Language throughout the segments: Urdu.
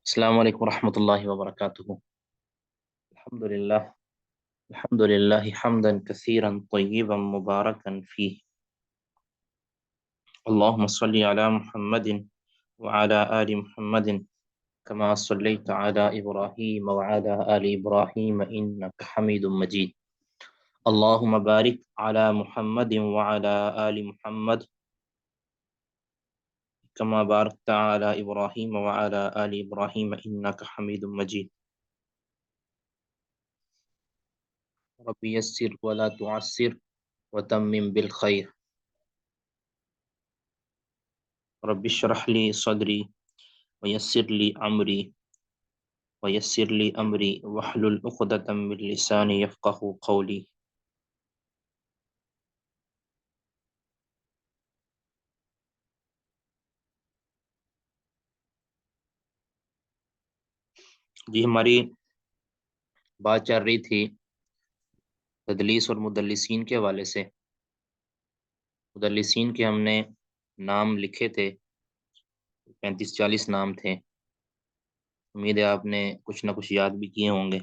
السلام علیکم ورحمۃ اللہ وبرکاتہ۔ الحمدللہ الحمدللہ حمدا کثیرا طیبا مبارکا فیہ، اللہم صلی علی محمد وعلی آل محمد کما صلیت علی ابراہیم وعلی آل ابراہیم انک حمید مجید، اللہم بارک علی محمد وعلی آل محمد کما بارکت علی ابراہیم وعلی آل ابراہیم انک حمید مجید، رب یسر ولا تعسر وتمم بالخیر، رب اشرح لی صدری ویسر لی امری واحلل عقدۃ من لسانی یفقهوا قولی۔ جی، ہماری بات چل رہی تھی تدلیس اور مدلسین کے حوالے سے۔ مدلسین کے ہم نے نام لکھے تھے، 35-40 نام تھے۔ امید ہے آپ نے کچھ نہ کچھ یاد بھی کیے ہوں گے،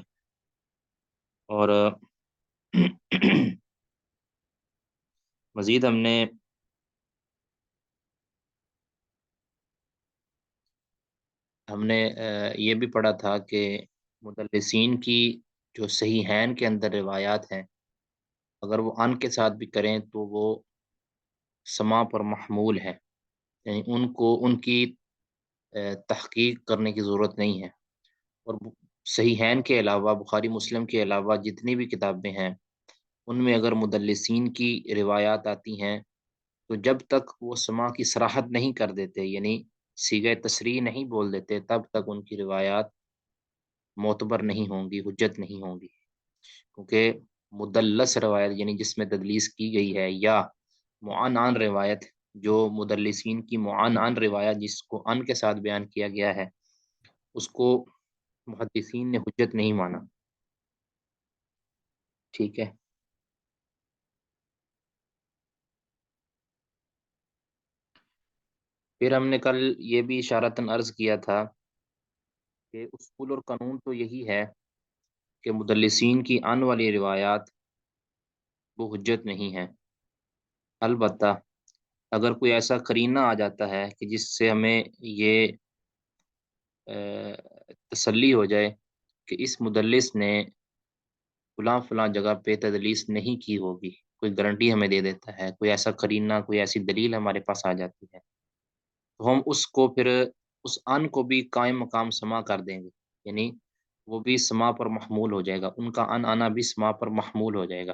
اور مزید ہم نے یہ بھی پڑھا تھا کہ مدلسین کی جو صحیحین کے اندر روایات ہیں، اگر وہ ان کے ساتھ بھی کریں تو وہ سما پر محمول ہے، یعنی ان کی تحقیق کرنے کی ضرورت نہیں ہے۔ اور صحیحین کے علاوہ، بخاری مسلم کے علاوہ جتنی بھی کتابیں ہیں، ان میں اگر مدلسین کی روایات آتی ہیں تو جب تک وہ سما کی صراحت نہیں کر دیتے، یعنی صیغہ تصریح نہیں بول دیتے، تب تک ان کی روایات معتبر نہیں ہوں گی، حجت نہیں ہوں گی۔ کیونکہ مدلس روایت یعنی جس میں تدلیس کی گئی ہے، یا معنعن روایت، جو مدلسین کی معنعن روایت جس کو ان کے ساتھ بیان کیا گیا ہے، اس کو محدثین نے حجت نہیں مانا۔ ٹھیک ہے، پھر ہم نے کل یہ بھی اشارتاً عرض کیا تھا کہ اصول اور قانون تو یہی ہے کہ مدلسین کی ان والی روایات وہ حجت نہیں ہے۔ البتہ اگر کوئی ایسا قرینہ آ جاتا ہے کہ جس سے ہمیں یہ تسلی ہو جائے کہ اس مدلس نے فلاں فلاں جگہ پہ تدلیس نہیں کی ہوگی، کوئی گارنٹی ہمیں دے دیتا ہے، کوئی ایسا قرینہ، کوئی ایسی دلیل ہمارے پاس آ جاتی ہے، تو ہم اس کو پھر اس ان کو بھی قائم مقام سما کر دیں گے، یعنی وہ بھی سما پر محمول ہو جائے گا، ان کا ان آنا بھی سما پر محمول ہو جائے گا،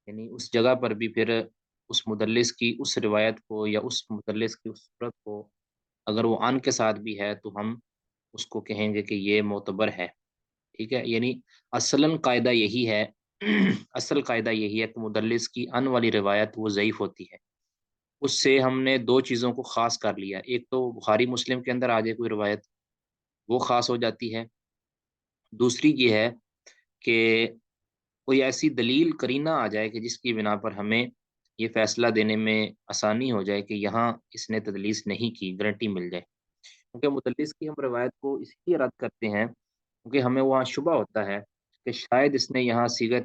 یعنی اس جگہ پر بھی پھر اس مدلس کی اس روایت کو یا اس مدلس کی اس صورت کو اگر وہ ان کے ساتھ بھی ہے تو ہم اس کو کہیں گے کہ یہ معتبر ہے۔ ٹھیک ہے، یعنی اصلاً قاعدہ یہی ہے اصل قاعدہ یہی ہے کہ مدلس کی ان والی روایت وہ ضعیف ہوتی ہے۔ اس سے ہم نے دو چیزوں کو خاص کر لیا، ایک تو بخاری مسلم کے اندر آ جائے کوئی روایت، وہ خاص ہو جاتی ہے، دوسری یہ ہے کہ کوئی ایسی دلیل قرینہ آ جائے کہ جس کی بنا پر ہمیں یہ فیصلہ دینے میں آسانی ہو جائے کہ یہاں اس نے تدلیس نہیں کی، گارنٹی مل جائے۔ کیونکہ مدلس کی ہم روایت کو اس لیے رد کرتے ہیں کیونکہ ہمیں وہاں شبہ ہوتا ہے کہ شاید اس نے یہاں سیغہ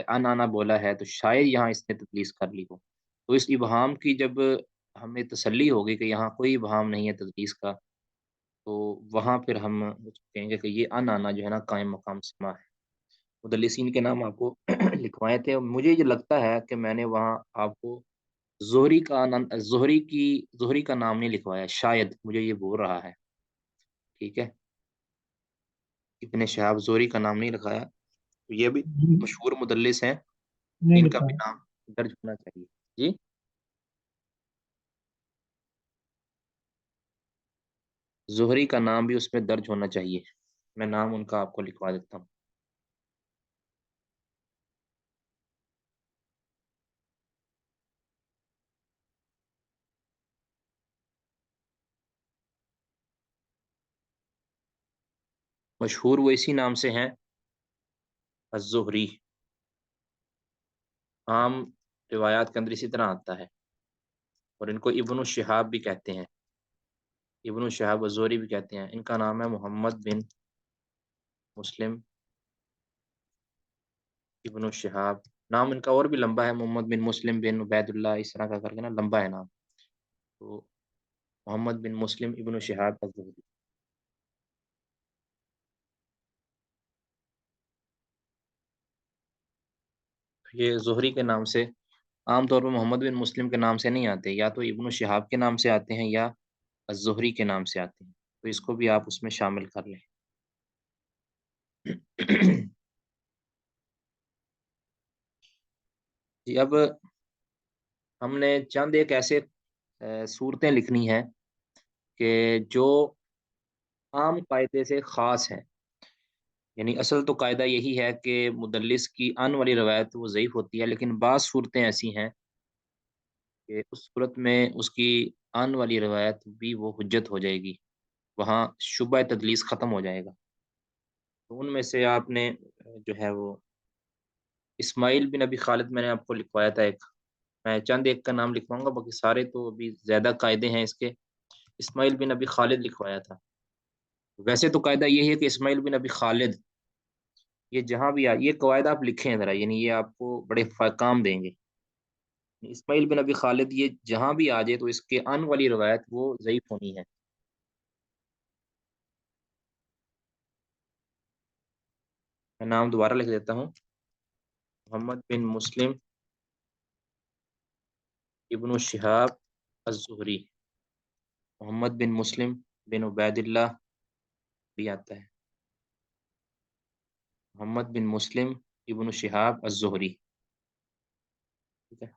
ان آنا بولا ہے، تو شاید یہاں اس نے تدلیس کر لی ہو، تو اس ابہام کی جب ہمیں تسلی ہوگی کہ یہاں کوئی ابہام نہیں ہے تدلیس کا، تو وہاں پھر ہم کہیں گے کہ یہ ان آنا جو ہے نا قائم مقام سما ہے۔ مدلسین کے نام آپ کو لکھوائے تھے، اور مجھے یہ لگتا ہے کہ میں نے وہاں آپ کو زہری کا نام نہیں لکھوایا، شاید مجھے یہ بول رہا ہے۔ ٹھیک ہے، ابن شہاب زہری کا نام نہیں لکھایا، تو یہ بھی مشہور مدلس ہیں، نہیں ان کا لکھا بھی ہے۔ نام درج ہونا چاہیے۔ جی، زہری کا نام بھی اس میں درج ہونا چاہیے، میں نام ان کا آپ کو لکھوا دیتا ہوں۔ مشہور وہ اسی نام سے ہیں، الزہری، عام روایات کے اندر اسی طرح آتا ہے، اور ان کو ابن الشہاب بھی کہتے ہیں۔ ابن شہاب الزہری بھی کہتے ہیں، ان کا نام ہے محمد بن مسلم ابن شہاب، نام ان کا اور بھی لمبا ہے، محمد بن مسلم بن عبید اللہ، اس طرح کا کر کے نا لمبا ہے نام، تو محمد بن مسلم ابن شہاب الزہری۔ یہ زہری کے نام سے عام طور پر محمد بن مسلم کے نام سے نہیں آتے، یا تو ابن شہاب کے نام سے آتے ہیں یا الزہری کے نام سے آتے ہیں، تو اس کو بھی آپ اس میں شامل کر لیں۔ جی اب ہم نے چند ایک ایسے صورتیں لکھنی ہیں کہ جو عام قاعدے سے خاص ہیں، یعنی اصل تو قاعدہ یہی ہے کہ مدلس کی آن والی روایت وہ ضعیف ہوتی ہے، لیکن بعض صورتیں ایسی ہیں کہ اس صورت میں اس کی آن والی روایت بھی وہ حجت ہو جائے گی، وہاں شبہ تدلیس ختم ہو جائے گا۔ تو ان میں سے آپ نے جو ہے وہ اسماعیل بن ابی خالد میں نے آپ کو لکھوایا تھا ایک، میں چند ایک کا نام لکھواؤں گا، باقی سارے تو ابھی زیادہ قاعدے ہیں اس کے۔ اسماعیل بن ابی خالد لکھوایا تھا، ویسے تو قاعدہ یہی ہے کہ اسماعیل بن ابی خالد یہ جہاں بھی یہ قواعد آپ لکھیں ذرا، یعنی یہ آپ کو بڑے کام دیں گے۔ اسماعیل بن ابی خالد یہ جہاں بھی آ جائے تو اس کے ان والی روایت وہ ضعیف ہونی ہے۔ میں نام دوبارہ لکھ دیتا ہوں، محمد بن مسلم ابن شہاب الزہری، محمد بن مسلم بن عبید اللہ بھی آتا ہے، محمد بن مسلم ابن شہاب الزہری، ٹھیک ہے۔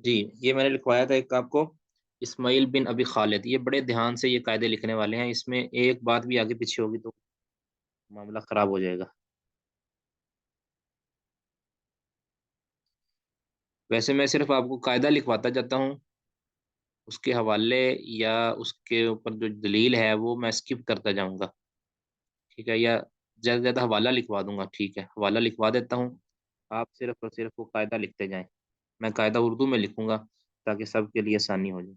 جی یہ میں نے لکھوایا تھا ایک آپ کو، اسماعیل بن ابی خالد، یہ بڑے دھیان سے یہ قاعدے لکھنے والے ہیں، اس میں ایک بات بھی آگے پیچھے ہوگی تو معاملہ خراب ہو جائے گا۔ ویسے میں صرف آپ کو قاعدہ لکھواتا جاتا ہوں، اس کے حوالے یا اس کے اوپر جو دلیل ہے وہ میں اسکپ کرتا جاؤں گا، ٹھیک ہے، یا زیادہ سے زیادہ حوالہ لکھوا دوں گا، ٹھیک ہے، حوالہ لکھوا دیتا ہوں، آپ صرف اور صرف وہ قاعدہ لکھتے جائیں، میں قاعدہ اردو میں لکھوں گا تاکہ سب کے لیے آسانی ہو جائے۔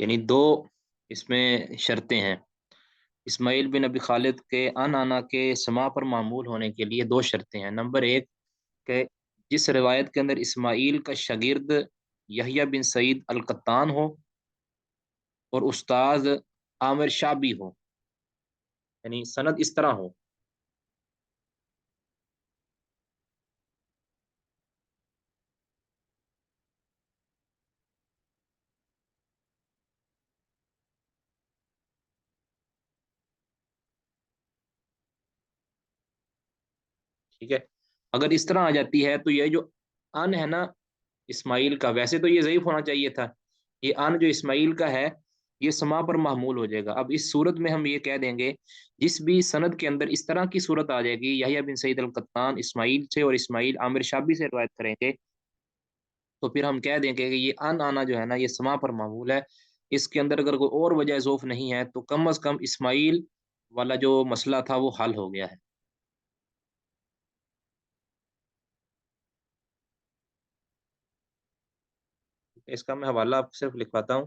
یعنی دو اس میں شرطیں ہیں، اسماعیل بن ابی خالد کے ان آنا کے سما پر معمول ہونے کے لیے دو شرطیں ہیں۔ نمبر ایک کہ جس روایت کے اندر اسماعیل کا شاگرد یحییٰ بن سعید القطان ہو اور استاد عامر شابی ہو، یعنی سند اس طرح ہو، ٹھیک ہے۔ اگر اس طرح آ جاتی ہے تو یہ جو ان ہے نا اسماعیل کا، ویسے تو یہ ضعیف ہونا چاہیے تھا، یہ ان جو اسماعیل کا ہے یہ سما پر محمول ہو جائے گا۔ اب اس صورت میں ہم یہ کہہ دیں گے جس بھی سند کے اندر اس طرح کی صورت آ جائے گی، یحییٰ بن سعید القطان اسماعیل سے اور اسماعیل عامر شابی سے روایت کریں گے، تو پھر ہم کہہ دیں گے کہ یہ ان آنا جو ہے نا یہ سما پر معمول ہے، اس کے اندر اگر کوئی اور وجہ ذوف نہیں ہے تو کم از کم اسماعیل والا جو مسئلہ تھا وہ حل ہو گیا ہے۔ اس کا میں حوالہ آپ کو صرف لکھواتا ہوں،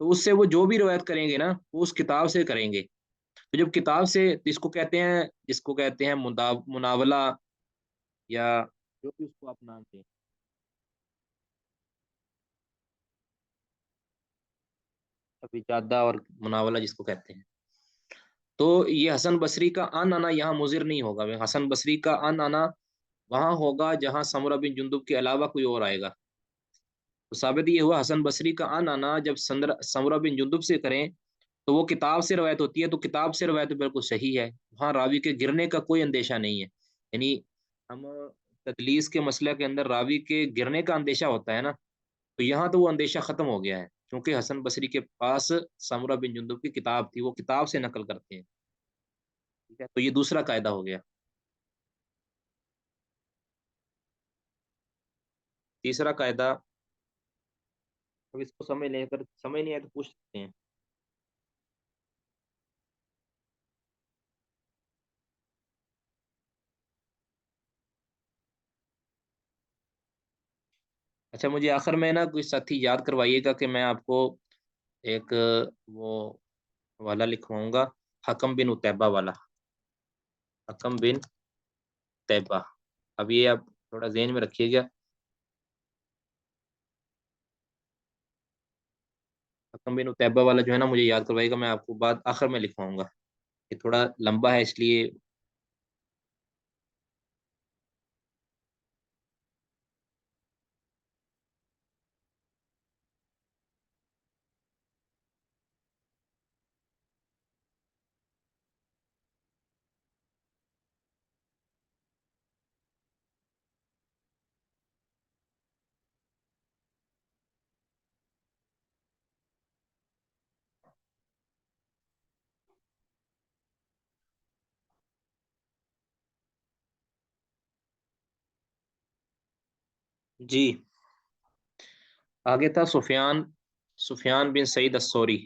تو اس سے وہ جو بھی روایت کریں گے نا وہ اس کتاب سے کریں گے. تو جب کتاب سے تو جس کو کہتے ہیں مناولہ، یا جو بھی اس کو آپ نام دیں. ابھی جادہ اور مناولہ جس کو کہتے ہیں. تو یہ حسن بصری کا ان آنا یہاں مضر نہیں ہوگا. حسن بصری کا ان آنا وہاں ہوگا جہاں سمرہ بن جندب کے علاوہ کوئی اور آئے گا. تو ثابت یہ ہوا حسن بصری کا ان آنا جب سمرہ بن جندب سے کریں تو وہ کتاب سے روایت ہوتی ہے، تو کتاب سے روایت بالکل صحیح ہے، وہاں راوی کے گرنے کا کوئی اندیشہ نہیں ہے. یعنی ہم تدلیس کے مسئلہ کے اندر راوی کے گرنے کا اندیشہ ہوتا ہے نا، تو یہاں تو وہ اندیشہ ختم ہو گیا ہے، کیونکہ حسن بصری کے پاس سمرہ بن جندب کی کتاب تھی، وہ کتاب سے نقل کرتے ہیں. ٹھیک ہے، تو یہ دوسرا قاعدہ ہو گیا. تیسرا قاعدہ، اب اس کو سمجھ لیں، اگر سمجھ نہیں آئے تو پوچھ سکتے ہیں. اچھا، مجھے آخر میں نا کوئی ساتھی یاد کروائیے گا کہ میں آپ کو ایک وہ والا لکھواؤں گا، حکم بن اتیبہ والا. حکم بن اتیبہ، اب یہ آپ تھوڑا ذہن میں رکھیے گا. حکم بن اتیبہ والا جو ہے نا مجھے یاد کروائیے گا، میں آپ کو بعد آخر میں لکھواؤں گا. یہ تھوڑا لمبا ہے اس لیے. جی، آگے تھا سفیان بن سعید الثوری.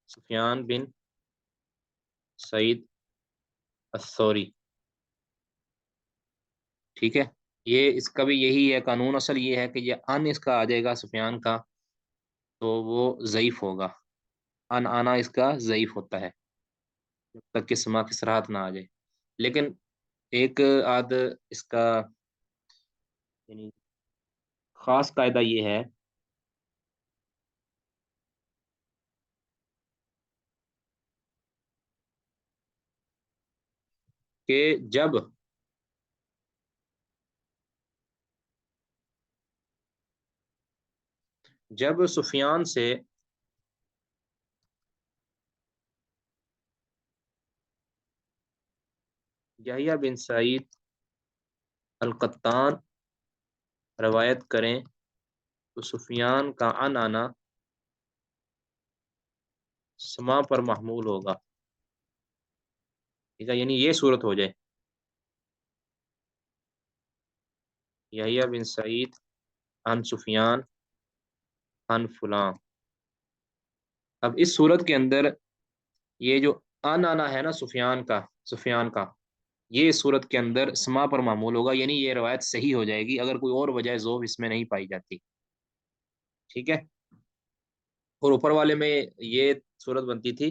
سفیان بن سعید الثوری. ٹھیک ہے، یہ اس کا بھی یہی ہے قانون، اصل یہ ہے کہ یہ ان اس کا آ جائے گا سفیان کا تو وہ ضعیف ہوگا. ان آنا اس کا ضعیف ہوتا ہے جب تک کہ سما کی صراحت نہ آ جائے. لیکن ایک آدھ اس کا یعنی خاص قاعدہ یہ ہے کہ جب سفیان سے یحییٰ بن سعید القطان روایت کریں تو سفیان کا ان آنا سما پر محمول ہوگا. ٹھیک ہے، یعنی یہ صورت ہو جائے یحییٰ بن سعید عن سفیان عن فلاں. اب اس صورت کے اندر یہ جو ان آنا ہے نا سفیان کا یہ اس صورت کے اندر سما پر معمول ہوگا، یعنی یہ روایت صحیح ہو جائے گی اگر کوئی اور وجہ ذوف اس میں نہیں پائی جاتی. ٹھیک ہے، اور اوپر والے میں یہ صورت بنتی تھی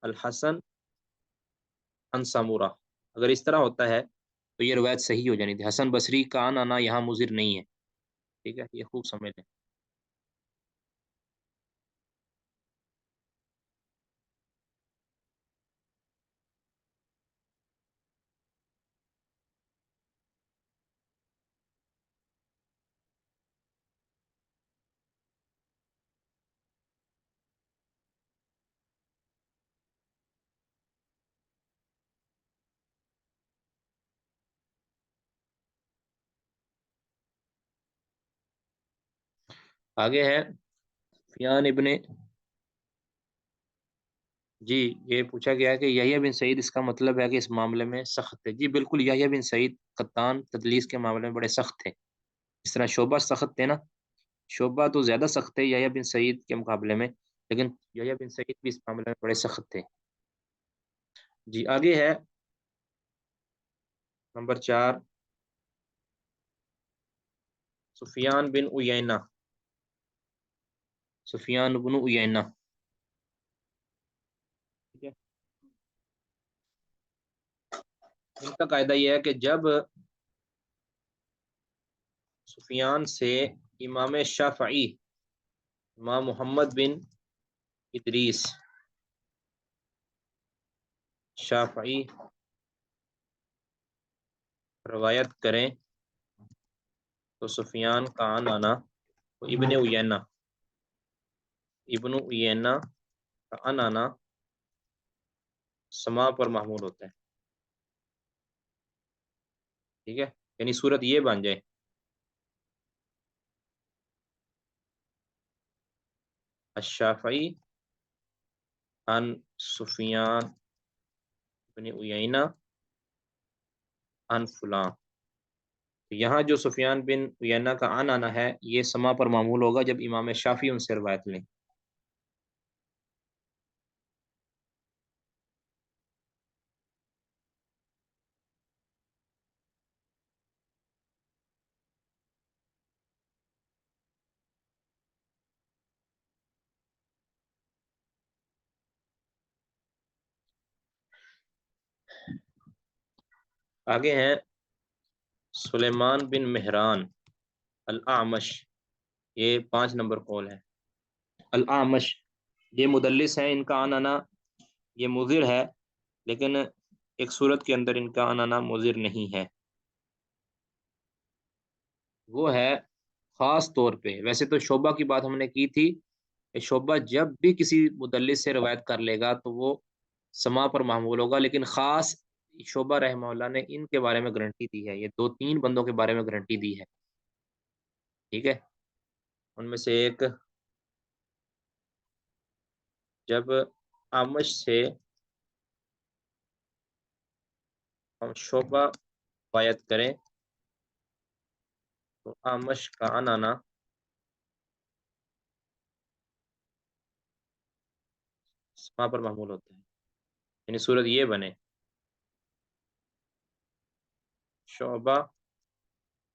الحسن ان سمورہ. اگر اس طرح ہوتا ہے تو یہ روایت صحیح ہو جانی تھی. حسن بصری کا ان آنا یہاں مضر نہیں ہے. ٹھیک ہے، یہ خوب سمجھ لیں. آگے ہے سفیان ابن. جی، یہ پوچھا گیا ہے کہ یحییٰ بن سعید اس کا مطلب ہے کہ اس معاملے میں سخت ہے. جی بالکل، یحییٰ بن سعید قطان تدلیس کے معاملے میں بڑے سخت تھے، اس طرح شعبہ سخت تھے نا. شعبہ تو زیادہ سخت تھے یحییٰ بن سعید کے مقابلے میں، لیکن یحییٰ بن سعید بھی اس معاملے میں بڑے سخت تھے. جی آگے ہے نمبر 4، سفیان بن عیینہ، سفیان بن عیینہ، ٹھیک ہے، ان کا قاعدہ یہ ہے کہ جب سفیان سے امام شافعی، امام محمد بن ادریس شافعی روایت کریں تو سفیان کا عن آنا، تو ابن عیینہ، ابن عیینہ کا عن آنا سما پر محمول ہوتا ہے، ٹھیک ہے، یعنی صورت یہ بن جائے الشافعی عن سفیان بن عیینہ عن فلاں، یہاں جو سفیان بن عیینہ کا عن آنا ہے یہ سما پر معمول ہوگا جب امام شافعی ان سے روایت لیں۔ آگے ہیں سلیمان بن مہران الاعمش، یہ 5 نمبر قول ہے۔ الاعمش یہ مدلس ہیں، ان کا عن آنا یہ مضر ہے، لیکن ایک صورت کے اندر ان کا عن آنا مضر نہیں ہے، وہ ہے خاص طور پہ، ویسے تو شعبہ کی بات ہم نے کی تھی کہ شعبہ جب بھی کسی مدلس سے روایت کر لے گا تو وہ سما پر معمول ہوگا، لیکن خاص شعبہ رحمہ اللہ نے ان کے بارے میں گارنٹی دی ہے، یہ 2-3 بندوں کے بارے میں گارنٹی دی ہے، ٹھیک ہے، ان میں سے ایک جب آمش سے ہم شعبہ روایت کریں تو آمش کا عن آنا سما پر معمول ہوتا ہے، یعنی صورت یہ بنے شعبہ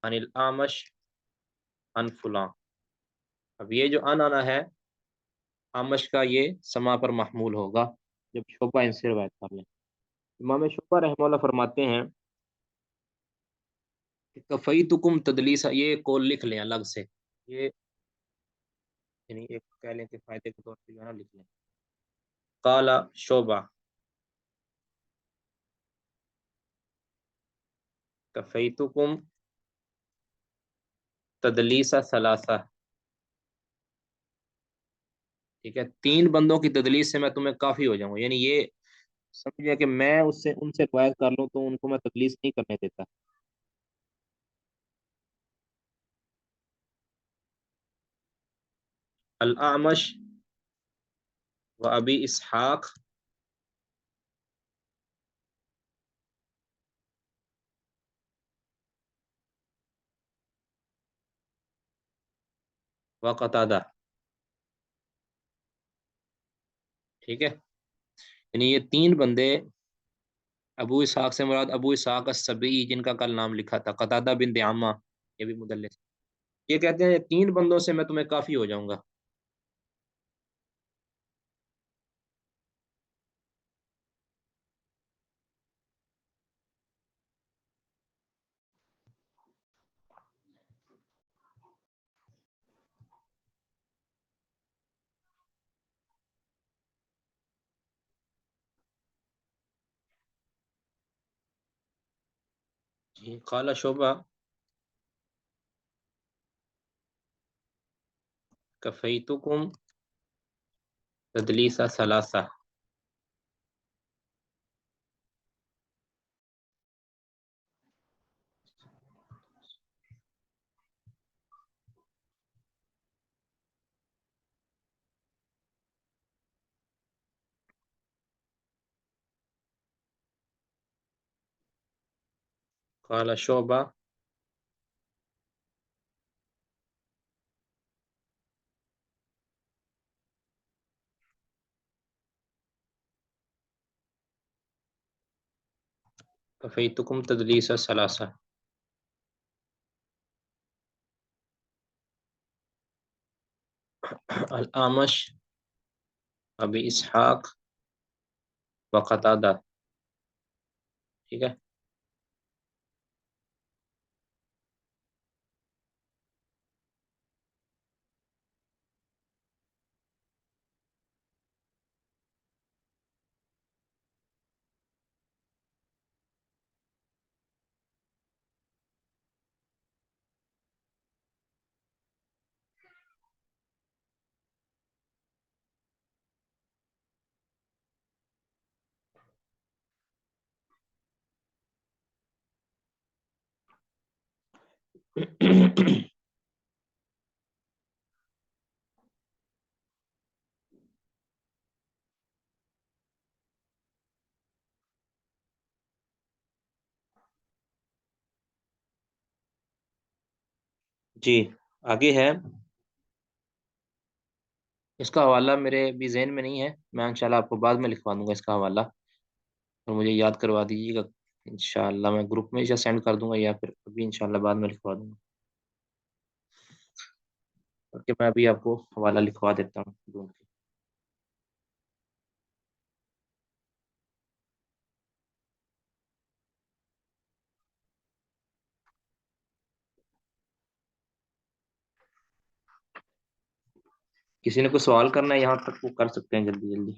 عن الاعمش عن فلاں، اب یہ جو عن آنا ہے آمش کا یہ سما پر محمول ہوگا جب شعبہ ان سے روایت کر لیں۔ امام شعبہ رحمہ اللہ فرماتے ہیں کہ کفیتکم تدلیس، یہ قول لکھ لیں الگ سے، یہ یعنی ایک کہہ لیں کہ فائدے کے طور پہ جو ہے نا لکھ لیں، قال شعبہ کفیتکم تدلیس ثلاثہ، ٹھیک ہے، 3 بندوں کی تدلیس سے میں تمہیں کافی ہو جاؤں گا، یعنی یہ سمجھے کہ میں اس سے ان سے روایت کر لوں تو ان کو میں تدلیس نہیں کرنے دیتا۔ الاعمش و ابی اسحاق و قتادہ، ٹھیک ہے، یعنی یہ 3 بندے، ابو اسحاق سے مراد ابو اسحاق السبیعی جن کا کل نام لکھا تھا، قتادہ بن دعامہ یہ بھی مدلس، یہ کہتے ہیں 3 بندوں سے میں تمہیں کافی ہو جاؤں گا۔ جی قال شعبہ کفیتکم تدلیس ثلاثہ، قال شعبہ کفیتکم تدلیس ثلاثہ، الامش ابی اسحاق و قتادہ. ٹھیک ہے. جی آگے ہے. اس کا حوالہ میرے بھی ذہن میں نہیں ہے، میں انشاءاللہ آپ کو بعد میں لکھوا دوں گا اس کا حوالہ، اور مجھے یاد کروا دیجیے گا. انشاءاللہ میں گروپ میں یا سینڈ کر دوں گا، یا پھر ابھی انشاءاللہ بعد میں لکھوا دوں گا. اوکے، میں ابھی آپ کو حوالہ لکھوا دیتا ہوں ڈھونڈ کے. کسی نے کوئی سوال کرنا ہے یہاں تک، وہ کر سکتے ہیں جلدی جلدی.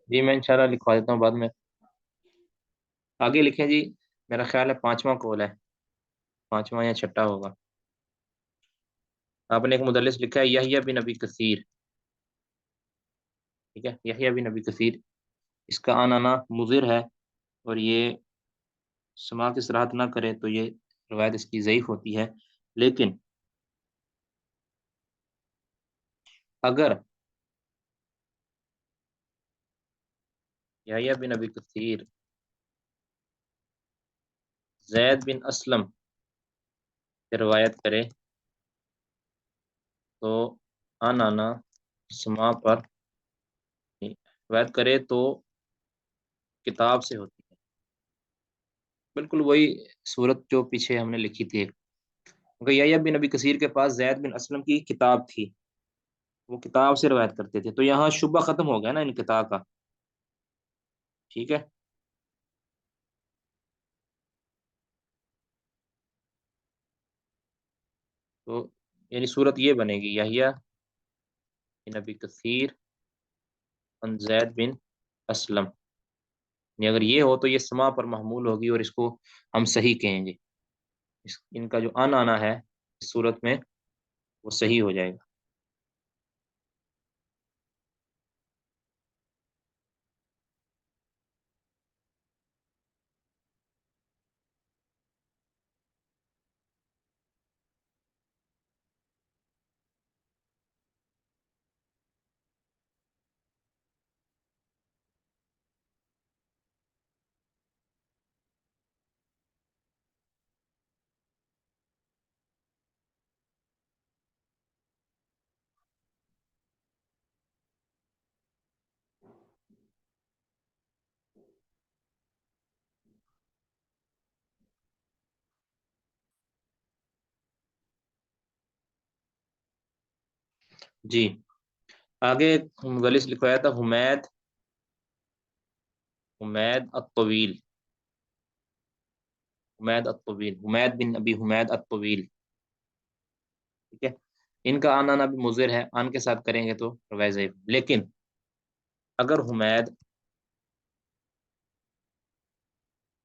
جی میں انشاءاللہ لکھوا دیتا ہوں بعد میں. آگے لکھیں جی. میرا خیال ہے پانچواں کال ہے، پانچواں یا چھٹا ہوگا. آپ نے ایک مدلس لکھا ہے یحییٰ بن ابی کثیر. ٹھیک ہے، یحییٰ بن ابی کثیر، اس کا آنا مضر ہے، اور یہ سما کی صراحت نہ کرے تو یہ روایت اس کی ضعیف ہوتی ہے. لیکن اگر یحییٰ بن ابی کثیر زید بن اسلم سے روایت کرے تو آنا سما پر روایت کرے تو کتاب سے ہوتی ہے. بالکل وہی صورت جو پیچھے ہم نے لکھی تھی. کیونکہ یحییٰ بن ابی کثیر کے پاس زید بن اسلم کی کتاب تھی، وہ کتاب سے روایت کرتے تھے، تو یہاں شبہ ختم ہو گیا نا ان کتاب کا. ٹھیک ہے. تو یعنی صورت یہ بنے گی یحییٰ بن ابی کثیر عن زید بن اسلم. یعنی اگر یہ ہو تو یہ سما پر محمول ہوگی، اور اس کو ہم صحیح کہیں گے. ان کا جو آنا ہے اس صورت میں وہ صحیح ہو جائے گا. جی آگے مدلس لکھوایا تھا حمید، حمید الطویل، حمید الطویل، حمید بن ابی حمید الطویل. ٹھیک ہے. ان کا آنا بھی مضر ہے، آن کے ساتھ کریں گے تو روایت ضعیف. لیکن اگر حمید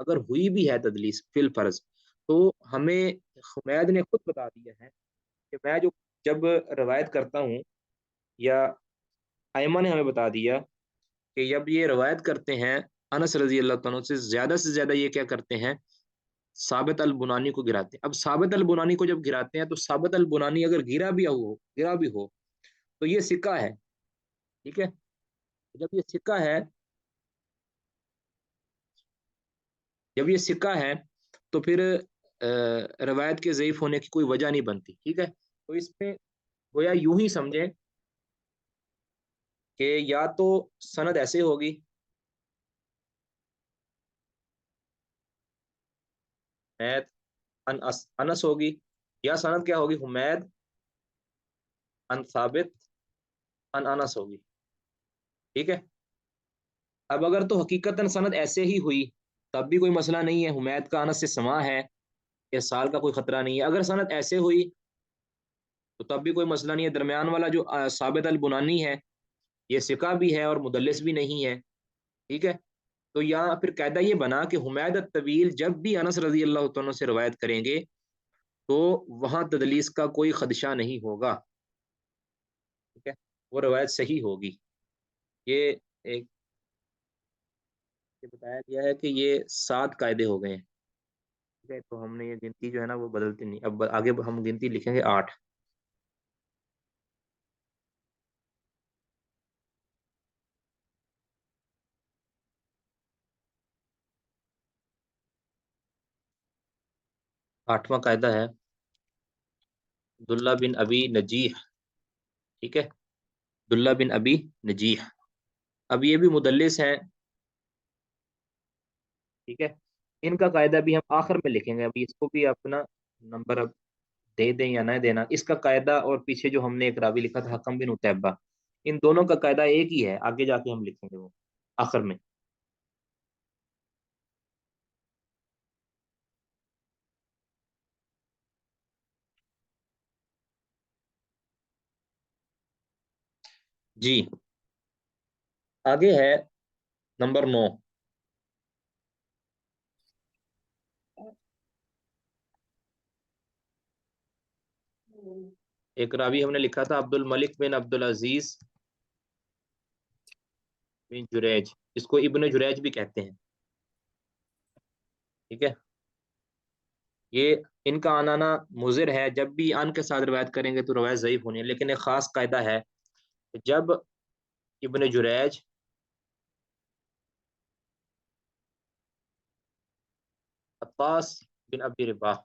اگر ہوئی بھی ہے تدلیس فی الفرض، تو ہمیں حمید نے خود بتا دیا ہے کہ میں جو جب روایت کرتا ہوں، یا ائمہ نے ہمیں بتا دیا کہ جب یہ روایت کرتے ہیں انس رضی اللہ تعالیٰ سے زیادہ یہ کیا کرتے ہیں، ثابت البنانی کو گراتے ہیں۔ اب ثابت البنانی کو جب گراتے ہیں تو ثابت البنانی اگر گرا بھی ہو تو یہ سکہ ہے، ٹھیک ہے۔ جب یہ سکہ ہے جب یہ سکہ ہے تو پھر روایت کے ضعیف ہونے کی کوئی وجہ نہیں بنتی، ٹھیک ہے۔ تو اس میں گویا یوں ہی سمجھیں کہ یا تو سند ایسے ہوگی، حمید انس ہوگی، یا سند کیا ہوگی، حمید ان ثابت ان انس ہوگی، ٹھیک ہے۔ اب اگر تو حقیقتاً سند ایسے ہی ہوئی تب بھی کوئی مسئلہ نہیں ہے، حمید کا انس سے سماع ہے، ارسال کا کوئی خطرہ نہیں ہے۔ اگر سند ایسے ہوئی تو تب بھی کوئی مسئلہ نہیں ہے، درمیان والا جو ثابت البنانی ہے یہ ثقہ بھی ہے اور مدلس بھی نہیں ہے، ٹھیک ہے۔ تو یہاں پھر قاعدہ یہ بنا کہ حمید الطویل جب بھی انس رضی اللہ تعالیٰ سے روایت کریں گے تو وہاں تدلیس کا کوئی خدشہ نہیں ہوگا، ٹھیک ہے، وہ روایت صحیح ہوگی۔ یہ ایک یہ بتایا گیا ہے کہ یہ 7 قاعدے ہو گئے ہیں، ٹھیک ہے۔ تو ہم نے یہ گنتی جو ہے نا وہ بدلتی نہیں، اب آگے ہم گنتی لکھیں گے 8۔ 8واں قاعدہ ہے عبداللہ بن ابی نجیح، ٹھیک ہے، عبداللہ بن ابی نجیح۔ اب یہ بھی مدلس ہیں، ٹھیک ہے۔ ان کا قاعدہ بھی ہم آخر میں لکھیں گے، ابھی اس کو بھی اپنا نمبر اب دے دیں یا نہ دینا، اس کا قاعدہ اور پیچھے جو ہم نے ایک راوی لکھا تھا حکم بن عتیبہ، ان دونوں کا قاعدہ ایک ہی ہے، آگے جا کے ہم لکھیں گے وہ آخر میں۔ جی، آگے ہے نمبر 9۔ ایک راوی ہم نے لکھا تھا عبد الملک بن عبد العزیز بن جریج، اس کو ابن جریج بھی کہتے ہیں، ٹھیک ہے۔ یہ ان کا آنانا مضر ہے، جب بھی ان کے ساتھ روایت کریں گے تو روایت ضعیف ہونی ہے، لیکن ایک خاص قاعدہ ہے کہ جب ابن جریج عطاس بن ابی رباح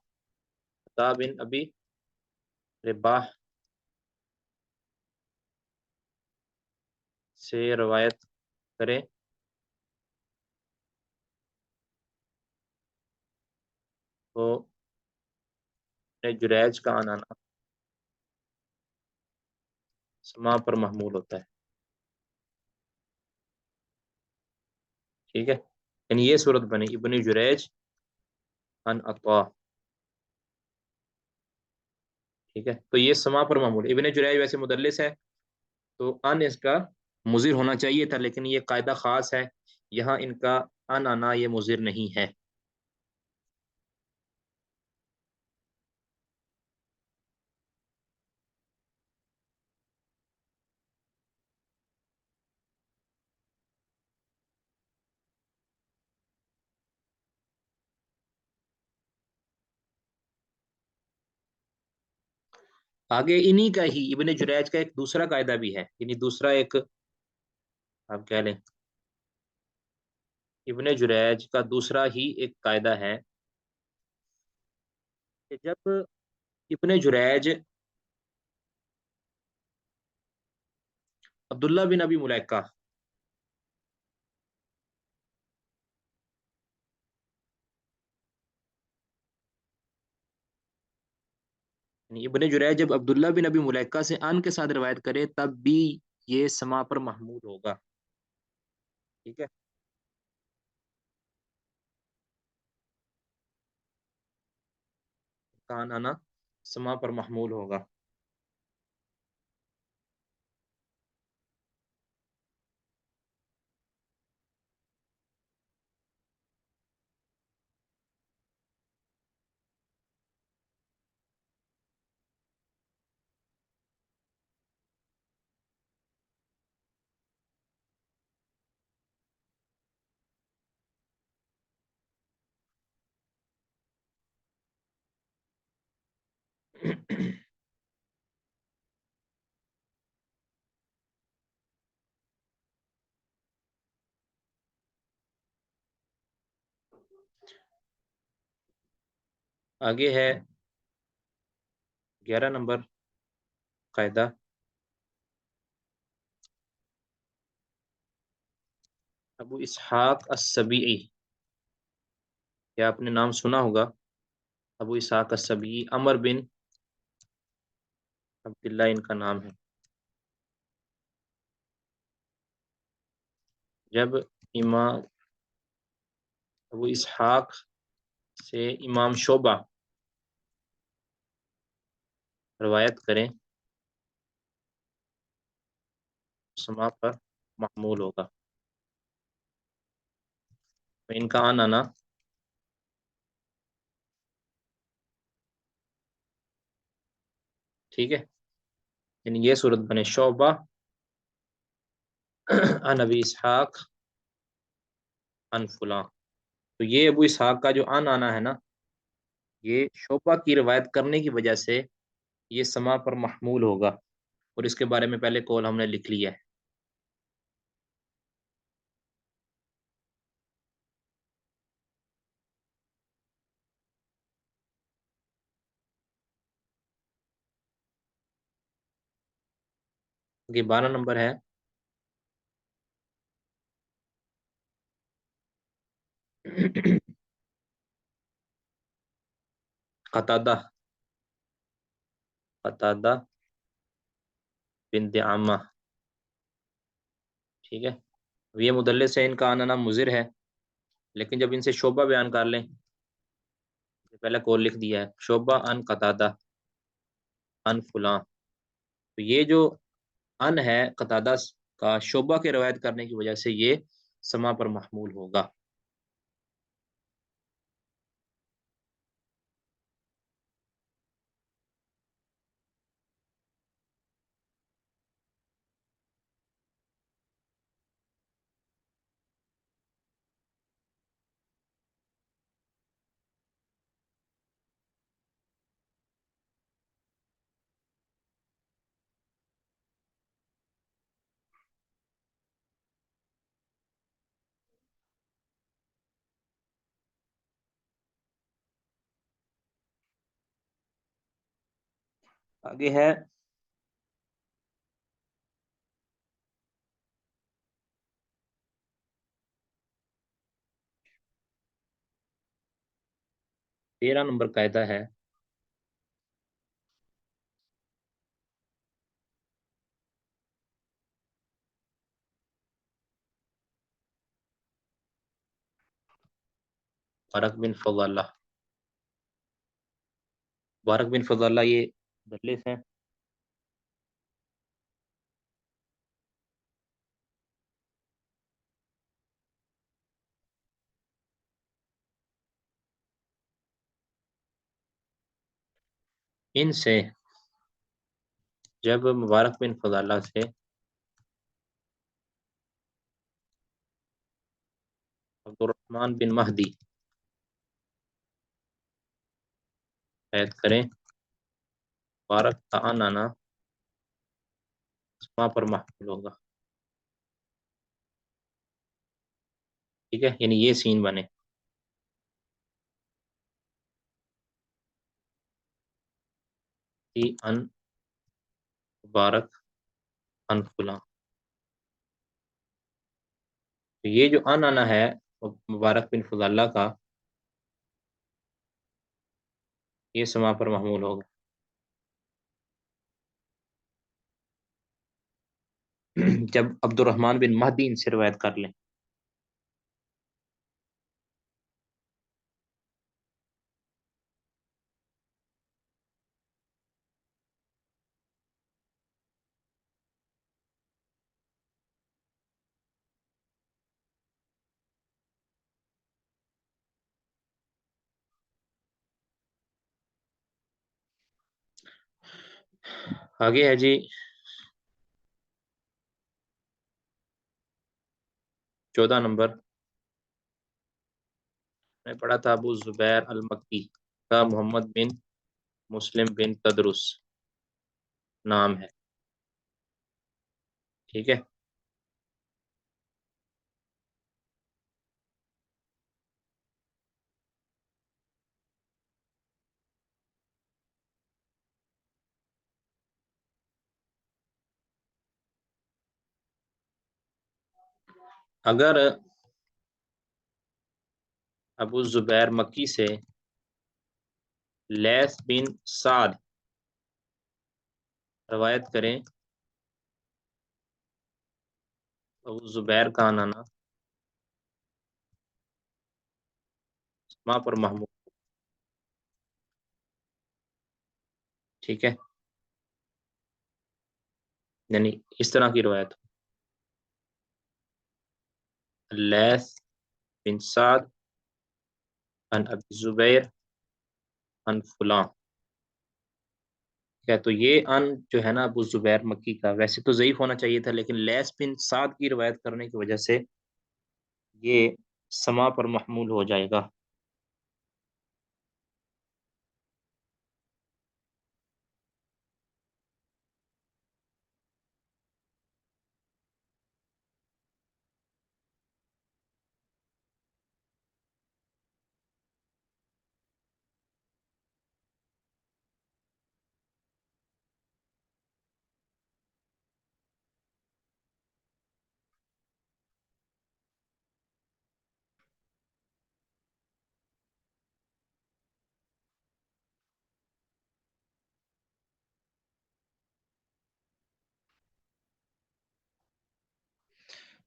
عطا بن ابی رباح سے روایت کرے تو ابن جریج کا آنانا سما پر محمول ہوتا ہے، ٹھیک ہے۔ یعنی یہ صورت بنی ابن جریج ان عطا، ٹھیک ہے۔ تو یہ سما پر محمول، ابن جریج ویسے مدلس ہے تو ان اس کا مضر ہونا چاہیے تھا، لیکن یہ قاعدہ خاص ہے، یہاں ان کا ان آنا یہ مضر نہیں ہے۔ آگے انہی کا ہی ابن جریج کا ایک دوسرا قاعدہ بھی ہے، یعنی دوسرا ایک آپ کہہ لیں ابن جریج کا دوسرا ہی ایک قاعدہ ہے کہ جب ابن جریج عبداللہ بن ابی ملیکہ یعنی ابن جریج جب عبداللہ بن ابی ملیکہ سے ان کے ساتھ روایت کرے تب بھی یہ سما پر محمول ہوگا، ٹھیک ہے۔ کان آنا سما پر محمول ہوگا۔ آگے ہے 11 نمبر قاعدہ. ابو اسحاق السبیعی، کیا آپ نے نام سنا ہوگا؟ ابو اسحاق السبیعی، عمر بن عبداللہ ان کا نام ہے. جب امام ابو اسحاق سے امام شعبہ روایت کریں سما پر محمول ہوگا. تو ان کا آنا ٹھیک ہے، یعنی یہ صورت بنے شعبہ عن ابی اسحاق عن فلاں. تو یہ ابو اسحاق کا جو آنا ہے نا، یہ شعبہ کی روایت کرنے کی وجہ سے یہ سما پر محمول ہوگا، اور اس کے بارے میں پہلے قول ہم نے لکھ لیا ہے. یہ 12 نمبر ہے. قتادہ قتادہ بنت عامہ، ٹھیک ہے. یہ مدلس ہے، ان کا آنا نام مضر ہے، لیکن جب ان سے شعبہ بیان کر لیں، پہلے قول لکھ دیا ہے شعبہ ان قتادہ ان فلاں، تو یہ جو ان ہے قتادہ کا شعبہ کے روایت کرنے کی وجہ سے یہ سما پر محمول ہوگا. آگے ہے تیرہ نمبر قاعدہ ہے. بارک بن فضالہ، بارک بن فضالہ یہ مدلس ہیں. ان سے جب مبارک بن فضالہ سے عبد الرحمن بن مہدی قید کریں، مبارک کا آنا اسما پر محمول ہوگا. ٹھیک ہے، یعنی یہ سین بنے. ان مبارک ان فلاں، تو یہ جو آنا ہے مبارک بن فضالہ کا، یہ سما پر محمول ہوگا. جب عبد الرحمن بن مہدی ان سے روایت کر لیں. آگے ہے جی 14 نمبر. میں پڑھا تھا ابو زبیر المکی کا محمد بن مسلم بن تدرس نام ہے، ٹھیک ہے۔ اگر ابو زبیر مکی سے لیث بن سعد روایت کریں، ابو زبیر کا آنانا ماں پر محمود، ٹھیک ہے، یعنی اس طرح کی روایت، لیث بن سعد عن ابی زبیر عن فلاں، کیا تو یہ ان جو ہے نا ابو زبیر مکی کا ویسے تو ضعیف ہونا چاہیے تھا، لیکن لیث بن سعد کی روایت کرنے کی وجہ سے یہ سما پر محمول ہو جائے گا۔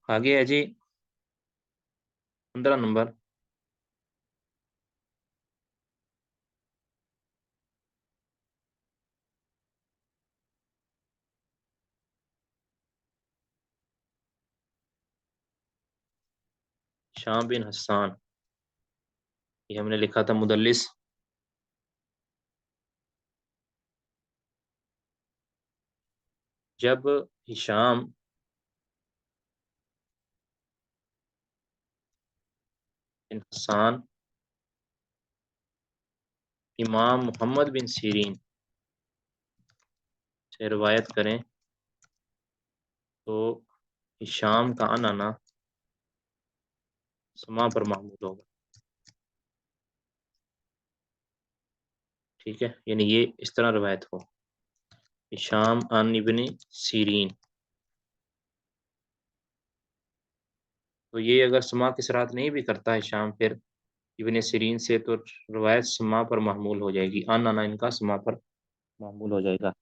آگے ہے جی 15 نمبر، شام بن حسان، یہ ہم نے لکھا تھا مدلس، جب ہشام بن حسان امام محمد بن سیرین سے روایت کریں تو ہشام کا آنانا سما پر محمول ہوگا، ٹھیک ہے، یعنی یہ اس طرح روایت ہو، ہشام عن ابن سیرین، تو یہ اگر سما کے سرات نہیں بھی کرتا ہے شام پھر ابن سیرین سے، تو روایت سما پر محمول ہو جائے گی، آنا ان کا سما پر محمول ہو جائے گا۔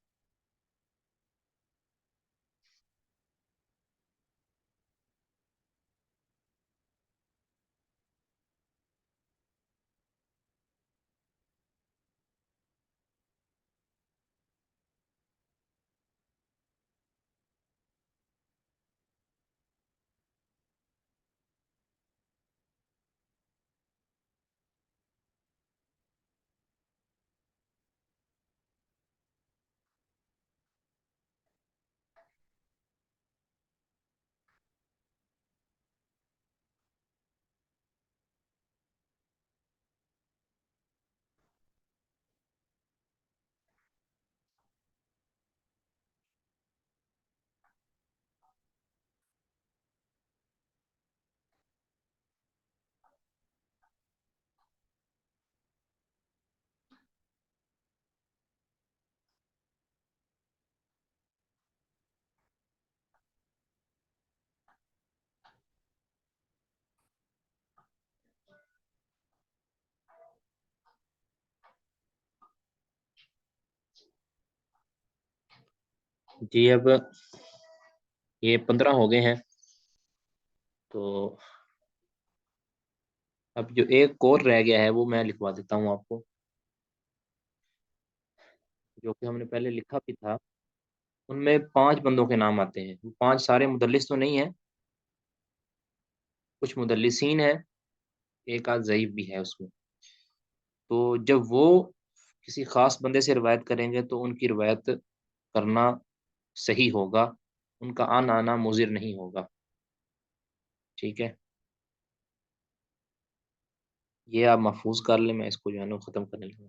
جی اب یہ 15 ہو گئے ہیں، تو اب جو ایک اور رہ گیا ہے وہ میں لکھوا دیتا ہوں آپ کو، جو کہ ہم نے پہلے لکھا بھی تھا، ان میں 5 بندوں کے نام آتے ہیں، 5 سارے مدلس تو نہیں ہیں، کچھ مدلسین ہیں، ایک آدھ ضعیف بھی ہے اس میں، تو جب وہ کسی خاص بندے سے روایت کریں گے تو ان کی روایت کرنا صحیح ہوگا، ان کا آنا مضر نہیں ہوگا، ٹھیک ہے، یہ آپ محفوظ کر لیں، میں اس کو جو ہے نا ختم کرنے لگا۔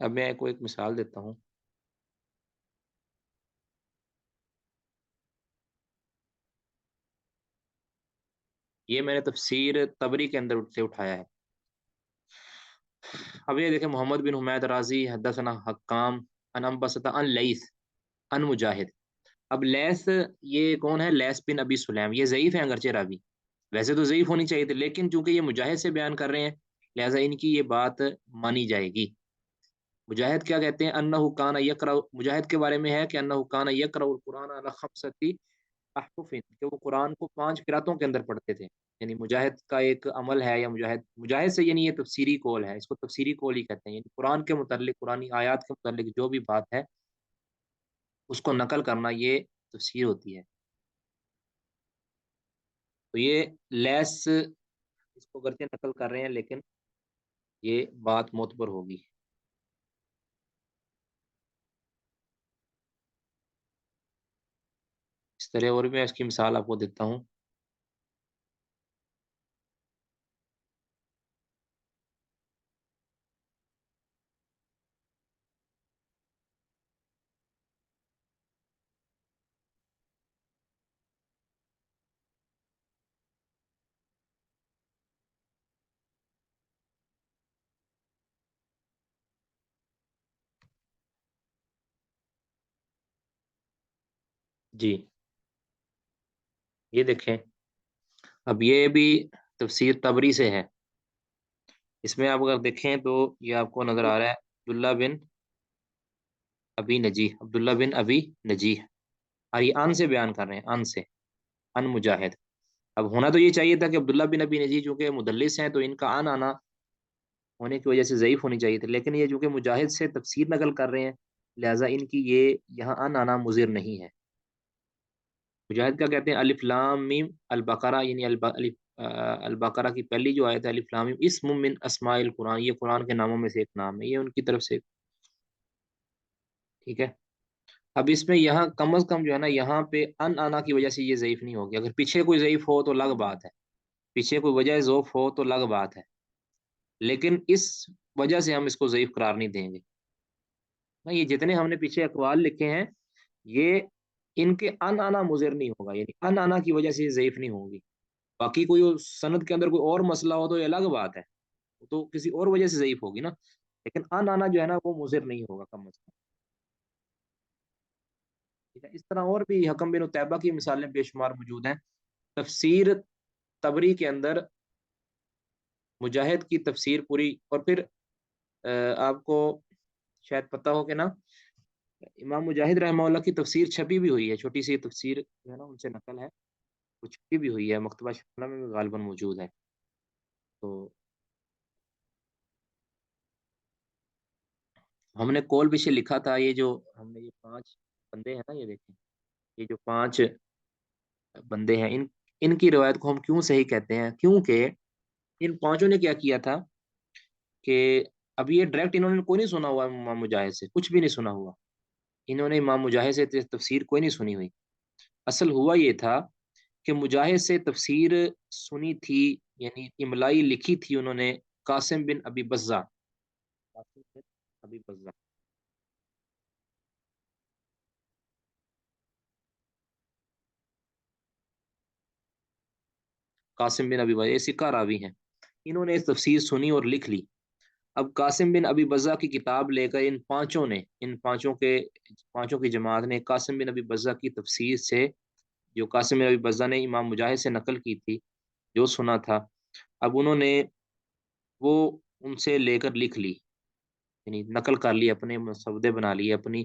اب میں کو ایک مثال دیتا ہوں. یہ میں نے تفسیر تبری کے اندر سے اٹھایا ہے. اب یہ دیکھیں، محمد بن حمید رازی حدثنا حکام ان انبسط ان لیث ان مجاہد. اب لیث یہ کون ہے؟ لیث بن ابی سلیم. یہ ضعیف ہے اگرچہ راوی، ویسے تو ضعیف ہونی چاہیے تھی، لیکن چونکہ یہ مجاہد سے بیان کر رہے ہیں لہٰذا ان کی یہ بات مانی جائے گی. مجاہد کیا کہتے ہیں؟ انہ کان یقرأ، مجاہد کے بارے میں ہے کہ انہ کان یقرأ القرآن علی خمسۃ احرف، کہ وہ قرآن کو 5 قراتوں کے اندر پڑھتے تھے. یعنی مجاہد کا ایک عمل ہے، یا مجاہد سے یعنی یہ تفسیری قول ہے، اس کو تفسیری قول ہی کہتے ہیں. یعنی قرآن کے متعلق، قرآنی آیات کے متعلق جو بھی بات ہے اس کو نقل کرنا، یہ تفسیر ہوتی ہے. تو یہ لیس اس کو کرتے نقل کر رہے ہیں، لیکن یہ بات معتبر ہوگی. اس طرح اور میں اس کی مثال آپ کو دیتا ہوں. جی یہ دیکھیں، اب یہ بھی تفسیر تبری سے ہے. اس میں آپ اگر دیکھیں تو یہ آپ کو نظر آ رہا ہے عبداللہ بن ابی نجیح، عبداللہ بن ابی نجیح. اور یہ ان سے بیان کر رہے ہیں، ان سے، ان مجاہد. اب ہونا تو یہ چاہیے تھا کہ عبداللہ بن ابی نجیح چونکہ مدلس ہیں تو ان کا ان آنا ہونے کی وجہ سے ضعیف ہونی چاہیے تھی، لیکن یہ چونکہ مجاہد سے تفسیر نقل کر رہے ہیں لہٰذا ان کی یہ یہاں ان آنا مضر نہیں ہے. مجاہد کا کہتے ہیں الف لام میم البقرہ، یعنی البقرہ کی پہلی جو آیت ہے الف لام میم اسم من اسماء القرآن، یہ قرآن کے ناموں میں سے ایک نام ہے، یہ ان کی طرف سے. ٹھیک ہے. اب اس میں یہاں کم از کم جو ہے نا، یہاں پہ ان آنا کی وجہ سے یہ ضعیف نہیں ہوگی. اگر پیچھے کوئی ضعیف ہو تو الگ بات ہے، پیچھے کوئی وجہ ضعف ہو تو الگ بات ہے، لیکن اس وجہ سے ہم اس کو ضعیف قرار نہیں دیں گے. یہ جتنے ہم نے پیچھے اقوال لکھے ہیں یہ ان کے ان آنا مضر نہیں ہوگا، یعنی ان آنا کی وجہ سے یہ ضعیف نہیں ہوگی. باقی کوئی سند کے اندر کوئی اور مسئلہ ہو تو یہ الگ بات ہے، وہ تو کسی اور وجہ سے ضعیف ہوگی نا، لیکن ان آنا جو ہے نا وہ مضر نہیں ہوگا کم از کم. ٹھیک ہے. اس طرح اور بھی حکم بن عتیبہ کی مثالیں بے شمار موجود ہیں. تفسیر تبری کے اندر مجاہد کی تفسیر پوری، اور پھر آپ کو شاید پتہ ہو کہ نا، امام مجاہد رحمہ اللہ کی تفسیر چھپی بھی ہوئی ہے، چھوٹی سی تفسیر جو ہے نا ان سے نقل ہے، وہ چھپی بھی ہوئی ہے، مکتبہ شملہ میں بھی غالباً موجود ہے. تو ہم نے کول پیچھے لکھا تھا، یہ جو ہم نے یہ 5 بندے ہیں نا، یہ دیکھیں، یہ جو 5 بندے ہیں، ان کی روایت کو ہم کیوں صحیح کہتے ہیں؟ کیونکہ ان پانچوں نے کیا کیا تھا کہ اب یہ ڈائریکٹ انہوں نے کوئی نہیں سنا ہوا امام مجاہد سے، کچھ بھی نہیں سنا ہوا. انہوں نے امام مجاہد سے تفسیر کوئی نہیں سنی ہوئی. اصل ہوا یہ تھا کہ مجاہد سے تفسیر سنی تھی، یعنی املائی لکھی تھی انہوں نے قاسم بن ابی بزہ. قاسم بن ابی بزہ، قاسم بن ابی بزہ یہ سکہ راوی ہیں. انہوں نے تفسیر سنی اور لکھ لی. اب قاسم بن ابی بزہ کی کتاب لے کر ان پانچوں کی جماعت نے قاسم بن ابی بزہ کی تفسیر سے، جو قاسم بن ابی بزہ نے امام مجاہد سے نقل کی تھی، جو سنا تھا، اب انہوں نے وہ ان سے لے کر لکھ لی، یعنی نقل کر لی، اپنے مسودے بنا لیے، اپنی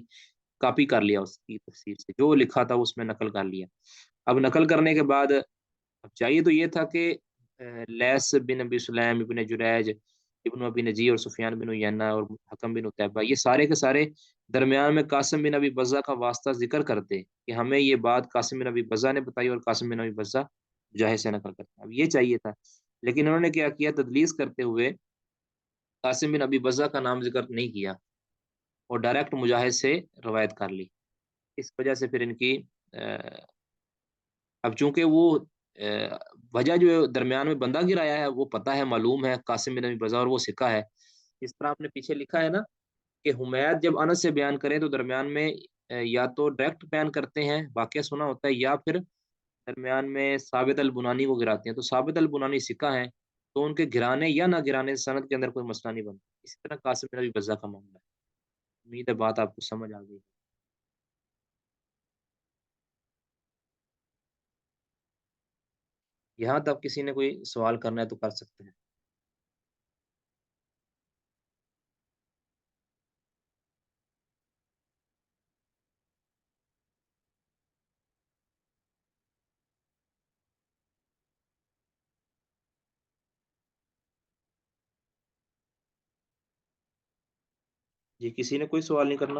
کاپی کر لیا اس کی تفسیر سے، جو لکھا تھا اس میں نقل کر لیا. اب نقل کرنے کے بعد اب چاہیے تو یہ تھا کہ لیس بن ابی سلیم، ابن جریج، ابن ابی نجی اور سفیان بن عیینہ اور حکم بن عتیبہ، یہ سارے کے سارے درمیان میں قاسم بن ابی بزہ کا واسطہ ذکر کرتے کہ ہمیں یہ بات قاسم بن ابی بزہ نے بتائی اور قاسم بن ابی بزہ مجاہد سے نقل کرتے. اب یہ چاہیے تھا، لیکن انہوں نے کیا کیا، تدلیس کرتے ہوئے قاسم بن ابی بزہ کا نام ذکر نہیں کیا اور ڈائریکٹ مجاہد سے روایت کر لی. اس وجہ سے پھر ان کی اب چونکہ وہ وجہ جو درمیان میں بندہ گرایا ہے وہ پتہ ہے، معلوم ہے، قاسم بن ابی بزہ، اور وہ سکہ ہے. اس طرح آپ نے پیچھے لکھا ہے نا کہ حمید جب انس سے بیان کریں تو درمیان میں یا تو ڈائریکٹ بیان کرتے ہیں، واقعہ سنا ہوتا ہے، یا پھر درمیان میں ثابت البنانی کو گراتے ہیں۔ تو ثابت البنانی ثقہ ہیں، تو ان کے گرانے یا نہ گرانے سند کے اندر کوئی مسئلہ نہیں بنتا۔ اسی طرح قاسم بن ابی بزہ کا معاملہ ہے۔ امید ہے بات آپ کو سمجھ آ گئی۔ یہاں تک کسی نے کوئی سوال کرنا ہے تو کر سکتے ہیں۔ جی کسی نے کوئی سوال نہیں کرنا؟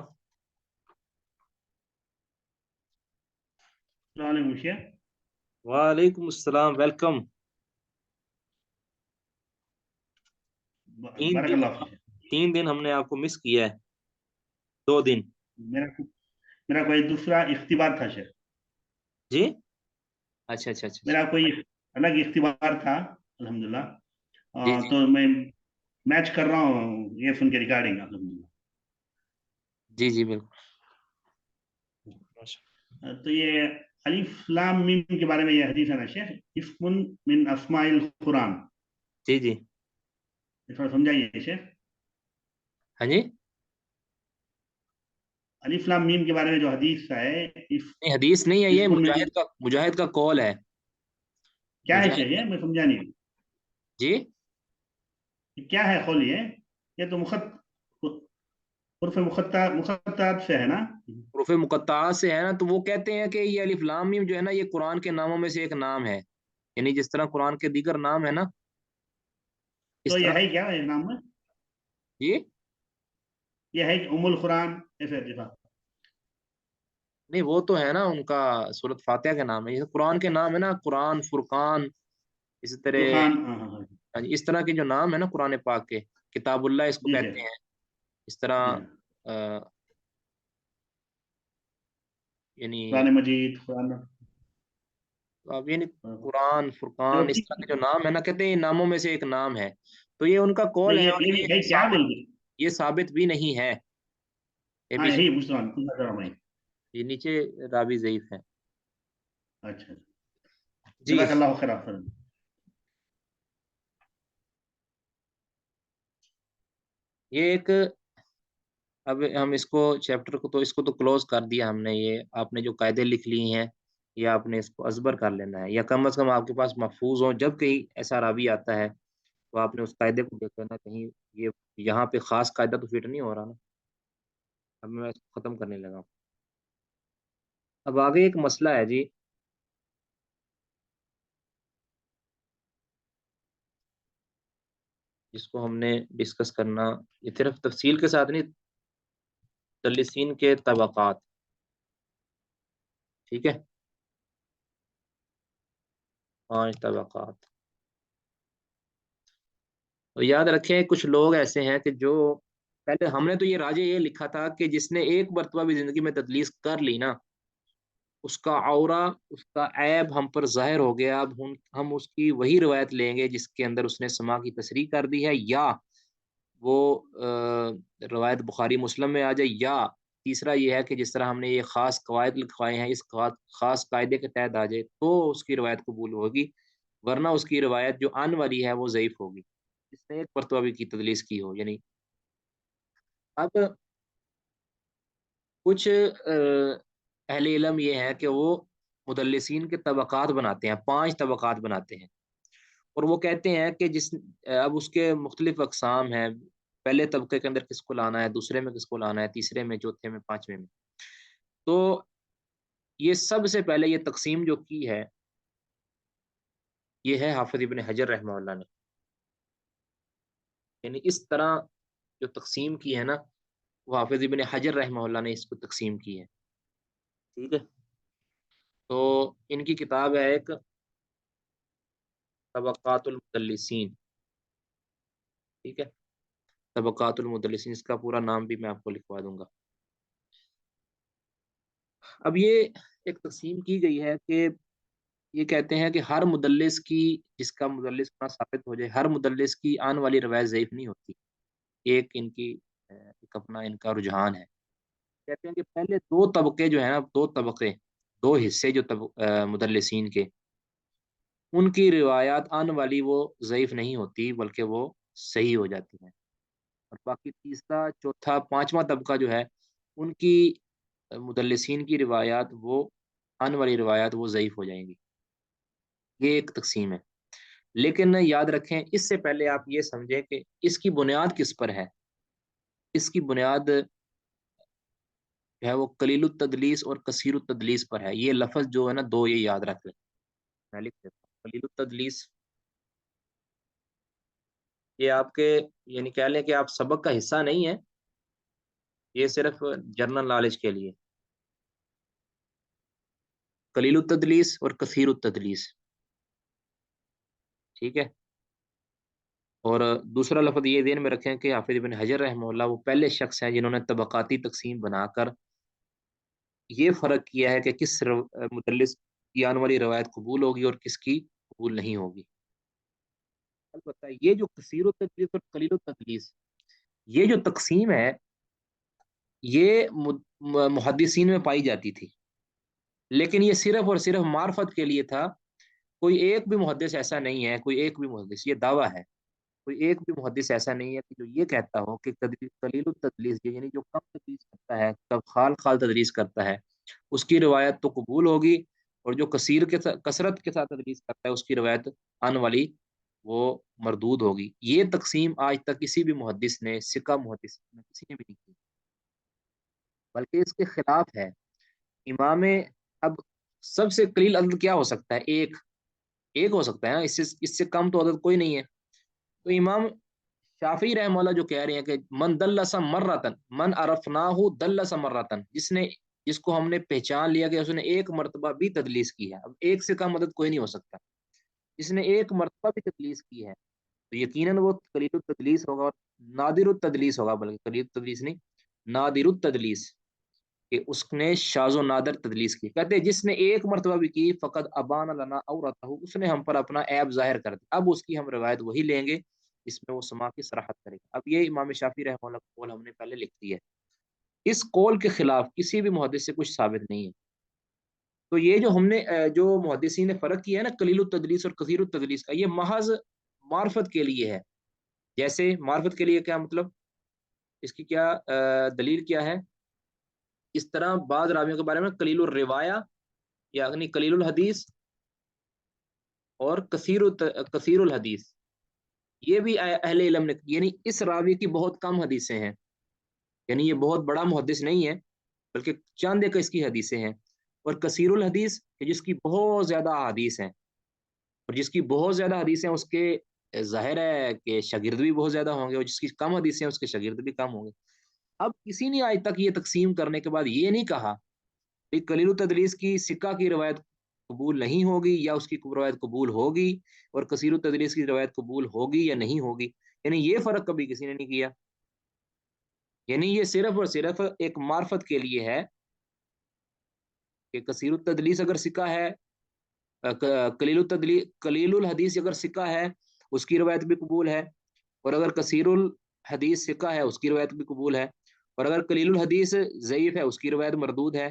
السلام علیکم شیخ۔ وعلیکم السلام، ویلکم۔ بارک اللہ فیک۔ 3 دن ہم نے آپ کو مس کیا ہے، 2 دن۔ میرا کوئی دوسرا اختبار تھا شیخ۔ جی اچھا اچھا اچھا۔ میرا کوئی الگ اختبار تھا الحمدللہ، جی جی تو میں میچ کر رہا ہوں یہ فون کے ریکارڈنگ الحمدللہ۔ جی جی بالکل۔ تو یہ الف لام میم کے بارے میں یہ حدیث ہے نا شیخ، اسم من اسماء القرآن، جی جی تھوڑا سمجھائیے شیخ۔ ہاں جی، الف لام میم کے بارے میں جو حدیث ہے، نہیں حدیث نہیں ہے، یہ اسم من مجاہد کا قول ہے۔ کیا ہے مجاہد شیخ؟ یہ میں سمجھا نہیں، جی کیا ہے قول؟ یہ تو حروف مقطعات سے ہے نا؟ حروف مقطعات سے ہے نا، تو وہ کہتے ہیں کہ یہ الف لام میم جو ہے نا، یہ قرآن کے ناموں میں سے ایک نام ہے، یعنی جس طرح قرآن کے دیگر نام ہے نا، تو اس یہ طرح۔ ہے کیا یہ نام میں؟ جی یہ ہے ام القرآن ایسے ارتفاع؟ نہیں، وہ تو ہے نا ان کا سورۃ فاتحہ کے نام ہے، یہ قرآن کے نام ہے نا، قرآن، فرقان، اسی طرح فرقان، ہاں ہاں ہاں، ہاں جی، اس طرح کے جو نام ہے نا قرآن پاک کے، کتاب اللہ اس کو جی کہتے شیخ، ہیں، اس طرح جی یعنی قرآن مجید، قرآن اب یعنی قرآن، جو فرقان، اس طرح کے جو نام ہے نا، کہتے ہیں ان ناموں میں سے ایک نام ہے، تو یہ ان کا قول نہیں، ہے، یہ اور بھی ہے کیا بول کے؟ یہ ثابت بھی نہیں ہے، یہ ہاں بھی یہی پوچھ رہا ہوں، پوچھنا چاہ رہا ہوں میں۔ یہ نیچے راوی ضعیف ہے۔ اچھا، جی جزاک اللہ خیر افضل۔ یہ ایک، اب ہم اس کو چیپٹر کو تو اس کو تو کلوز کر دیا ہم نے، یہ آپ نے جو قاعدے لکھ لی ہیں یا آپ نے اس کو ازبر کر لینا ہے، یا کم از کم آپ کے پاس محفوظ ہو، جب کہیں ایسا راوی آتا ہے تو آپ نے اس قاعدے کو دیکھ لینا، کہیں یہ یہاں پہ خاص قاعدہ تو فٹ نہیں ہو رہا نا۔ اب میں اس کو ختم کرنے لگا ہوں۔ اب آگے ایک مسئلہ ہے جی، جس کو ہم نے ڈسکس کرنا، یہ صرف تفصیل کے ساتھ نہیں، مدلسین کے طبقات، ٹھیک ہے، 5 طبقات۔ تو یاد رکھیں کچھ لوگ ایسے ہیں کہ جو، پہلے ہم نے تو یہ راجے یہ لکھا تھا کہ جس نے ایک مرتبہ بھی زندگی میں تدلیس کر لی نا، اس کا عورہ، اس کا عیب ہم پر ظاہر ہو گیا، اب ہم اس کی وہی روایت لیں گے جس کے اندر اس نے سما کی تصریح کر دی ہے، یا وہ روایت بخاری مسلم میں آ جائے، یا تیسرا یہ ہے کہ جس طرح ہم نے یہ خاص قواعد لکھوائے ہیں، اس خاص قاعدے کے تحت آ جائے تو اس کی روایت قبول ہوگی، ورنہ اس کی روایت جو آن والی ہے وہ ضعیف ہوگی، جس نے ایک مرتبہ بھی کی تدلیس کی ہو یعنی۔ اب کچھ اہل علم یہ ہے کہ وہ مدلسین کے طبقات بناتے ہیں، 5 طبقات بناتے ہیں، اور وہ کہتے ہیں کہ اب اس کے مختلف اقسام ہیں، پہلے طبقے کے اندر کس کو لانا ہے، دوسرے میں کس کو لانا ہے، تیسرے میں، چوتھے میں، 5ویں میں۔ تو یہ سب سے پہلے یہ تقسیم جو کی ہے، یہ ہے حافظ ابن حجر رحمہ اللہ نے، یعنی اس طرح جو تقسیم کی ہے نا، وہ حافظ ابن حجر رحمہ اللہ نے اس کو تقسیم کی ہے، ٹھیک ہے۔ تو ان کی کتاب ہے ایک طبقات المدلسین، ٹھیک ہے، طبقات المدلسین، اس کا پورا نام بھی میں آپ کو لکھوا دوں گا۔ اب یہ ایک تقسیم کی گئی ہے کہ یہ کہتے ہیں کہ ہر مدلس کی، جس کا مدلس ہونا ثابت ہو جائے، ہر مدلس کی آن والی روایت ضعیف نہیں ہوتی، ایک ان کی ایک اپنا ان کا رجحان ہے. کہتے ہیں کہ پہلے دو طبقے جو ہے نا، دو طبقے، دو حصے جو مدلسین کے، ان کی روایات آنے والی وہ ضعیف نہیں ہوتی بلکہ وہ صحیح ہو جاتی ہیں. اور باقی تیسرا چوتھا پانچواں طبقہ جو ہے، ان کی مدلسین کی روایات، وہ آنے والی روایات وہ ضعیف ہو جائیں گی. یہ ایک تقسیم ہے. لیکن یاد رکھیں، اس سے پہلے آپ یہ سمجھیں کہ اس کی بنیاد کس پر ہے. اس کی بنیاد جو ہے وہ قلیل التدلیس اور کثیر التدلیس پر ہے. یہ لفظ جو ہے نا دو، یہ یاد رکھ لیں. میں لکھ دیتا ہوں قلیل التدلیس. یہ آپ کے یعنی کہہ لیں کہ آپ سبق کا حصہ نہیں ہے، یہ صرف جنرل نالج کے لیے. قلیل التدلیس اور کثیر التدلیس، ٹھیک ہے. اور دوسرا لفظ یہ ذہن میں رکھیں کہ حافظ ابن حجر رحمہ اللہ وہ پہلے شخص ہیں جنہوں نے طبقاتی تقسیم بنا کر یہ فرق کیا ہے کہ کس مدلس کی آنے والی روایت قبول ہوگی اور کس کی قبول نہیں ہوگی. البتہ یہ جو کثیر التدلیس اور قلیل التدلیس، یہ جو تقسیم ہے، یہ محدثین میں پائی جاتی تھی، لیکن یہ صرف اور صرف معرفت کے لیے تھا. کوئی ایک بھی محدث ایسا نہیں ہے، کوئی ایک بھی محدث، یہ دعویٰ ہے، کوئی ایک بھی محدث ایسا نہیں ہے کہ جو یہ کہتا ہو کہ قلیل التدلیس، یعنی جو کم تدریس کرتا ہے، کب خال خال تدریس کرتا ہے، اس کی روایت تو قبول ہوگی، اور جو کثیر کے کثرت کے ساتھ تدریس کرتا ہے اس کی روایت آنے والی وہ مردود ہوگی. یہ تقسیم آج تک کسی بھی محدث نے، سکہ محدث نے، کسی نے بھی نہیں کی، بلکہ اس کے خلاف ہے. امام، اب سب سے قلیل عدد کیا ہو سکتا ہے؟ ایک، ایک ہو سکتا ہے نا، اس سے کم تو عدد کوئی نہیں ہے. تو امام شافعی رحمہ اللہ جو کہہ رہے ہیں کہ من دلس مرتن من عرفناہ دلس مرتن، جس کو ہم نے پہچان لیا کہ اس نے ایک مرتبہ بھی تدلیس کی ہے. اب ایک سے کم مدد کوئی نہیں ہو سکتا. جس نے ایک مرتبہ بھی تدلیس کی ہے تو یقیناً وہ قلیل التدلیس ہوگا، اور نادر التدلیس ہوگا، بلکہ قلیل التدلیس نہیں، نادر التدلیس، کہ اس نے شاذ و نادر تدلیس کی. کہتے ہیں جس نے ایک مرتبہ بھی کی فقد ابان لنا عورتہ، اس نے ہم پر اپنا عیب ظاہر کر دیا، اب اس کی ہم روایت وہی لیں گے اس میں وہ سما کی صراحت کرے گا. اب یہ امام شافعی رحمہ اللہ کا قول ہم نے پہلے لکھ دی ہے. اس قول کے خلاف کسی بھی محدث سے کچھ ثابت نہیں ہے. تو یہ جو ہم نے جو محدثین نے فرق کیا ہے نا قلیل التدلیس اور کثیر التدلیس کا، یہ محض معرفت کے لیے ہے. جیسے معرفت کے لیے کیا مطلب، اس کی کیا دلیل کیا ہے؟ اس طرح بعض راویوں کے بارے میں قلیل الروایہ، یعنی قلیل الحدیث، اور کثیر الحدیث، یہ بھی اہل علم نے، یعنی اس راوی کی بہت کم حدیثیں ہیں، یعنی یہ بہت بڑا محدث نہیں ہے بلکہ چند ایک اس کی حدیثیں ہیں. اور کثیر الحدیث کہ جس کی بہت زیادہ حدیث ہیں، اور جس کی بہت زیادہ حدیثیں اس کے ظاہر ہے کہ شاگرد بھی بہت زیادہ ہوں گے، اور جس کی کم حدیثیں اس کے شاگرد بھی کم ہوں گے. اب کسی نے آج تک یہ تقسیم کرنے کے بعد یہ نہیں کہا کہ قلیل التدلیس کی سکہ کی روایت قبول نہیں ہوگی یا اس کی روایت قبول ہوگی، اور کثیر التدلیس کی روایت قبول ہوگی یا نہیں ہوگی. یعنی یہ فرق کبھی کسی نے نہیں کیا. یعنی یہ صرف اور صرف ایک معرفت کے لیے ہے کہ کثیر التدلیس اگر سکہ ہے، قلیل الحدیث اگر سکہ ہے اس کی روایت بھی قبول ہے، اور اگر کثیر الحدیث سکہ ہے اس کی روایت بھی قبول ہے، اور اگر قلیل الحدیث ضعیف ہے اس کی روایت مردود ہے،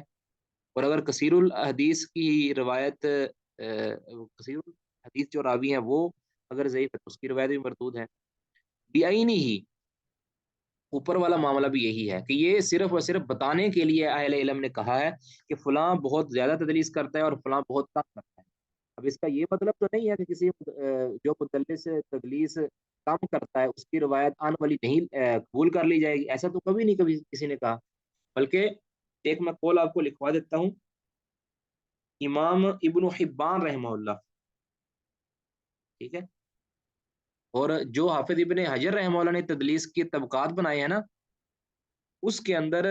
اور اگر کثیر الحدیث کی روایت کثیر الحدیث جو راوی ہیں وہ اگر ضعیف ہے تو اس کی روایت بھی مردود ہے. بعینی ہی اوپر والا معاملہ بھی یہی ہے کہ یہ صرف اور صرف بتانے کے لیے اہل علم نے کہا ہے کہ فلاں بہت زیادہ تدلیس کرتا ہے اور فلاں بہت کم کرتا ہے. اب اس کا یہ مطلب تو نہیں ہے کہ کسی جو مدلس تدلیس کم کرتا ہے اس کی روایت آنے والی نہیں قبول کر لی جائے گی. ایسا تو کبھی نہیں کبھی کسی نے کہا. بلکہ ایک میں قول آپ کو لکھوا دیتا ہوں، امام ابن حبان رحمہ اللہ، ٹھیک ہے، اور جو حافظ ابن حجر رحمہ اللہ نے تدلیس کی طبقات بنائے ہیں نا، اس کے اندر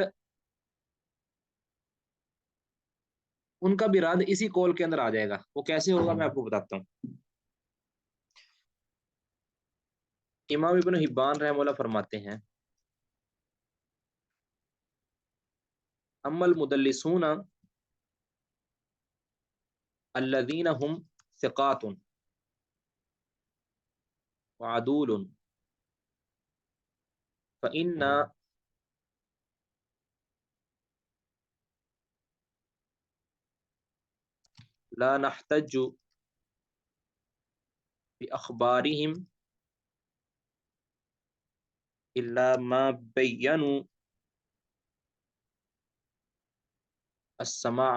ان کا بھی رد اسی قول کے اندر آ جائے گا. وہ کیسے ہوگا میں آپ کو بتاتا ہوں. امام ابن حبان رحمہ اللہ فرماتے ہیں اما المدلسون الذين هم ثقات وعدول فإن لا نحتج بأخبارهم إلا ما بينوا السماع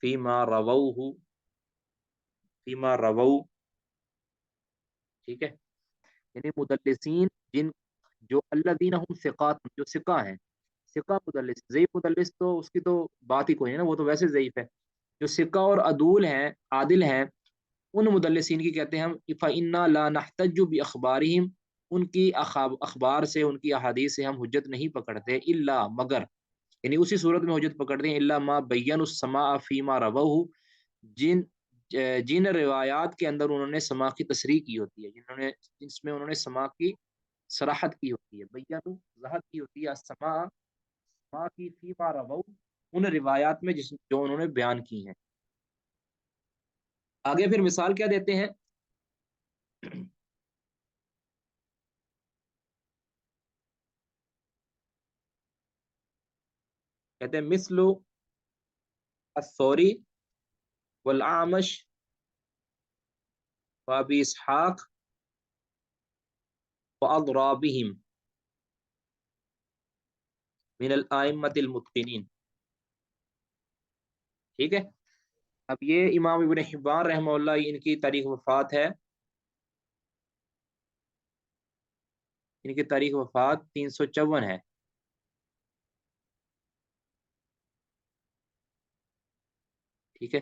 فيما رووه فيما رووا. ٹھیک ہے، یعنی مدلسین جن جو الذین هم ثقات، جو ثقہ ہیں، ثقہ مدلس، ضعیف مدلس تو اس کی تو بات ہی کوئی ہے نا، وہ تو ویسے ضعیف ہے. جو ثقہ اور عدول ہیں، عادل ہیں، ان مدلسین کی کہتے ہیں ہم فَإِنَّا لَا نَحْتَجُّ بِأَخْبَارِهِمْ، ان کی اخبار سے، ان کی احادیث سے ہم حجت نہیں پکڑتے، الا مگر، یعنی اسی صورت میں حجت پکڑتے ہیں الا ما بین السماع فیما رووہ، جن جن روایات کے اندر انہوں نے سماع کی تصریح کی ہوتی ہے، جس میں انہوں نے سماع کی صراحت کی ہوتی ہے، بیان وضاحت کی ہوتی ہے، سماع کی فیما رووہ، ان روایات میں جو انہوں نے بیان کی ہیں. آگے پھر مثال کیا دیتے ہیں؟ کہتے ہیں مثل الثوری والاعمش وابی اسحاق واضرابہم من الائمۃ المتقنین. ٹھیک ہے، اب یہ امام ابن حبان رحمہ اللہ، ان کی تاریخ وفات ہے، ان کی تاریخ وفات 354 ہے. ٹھیک ہے،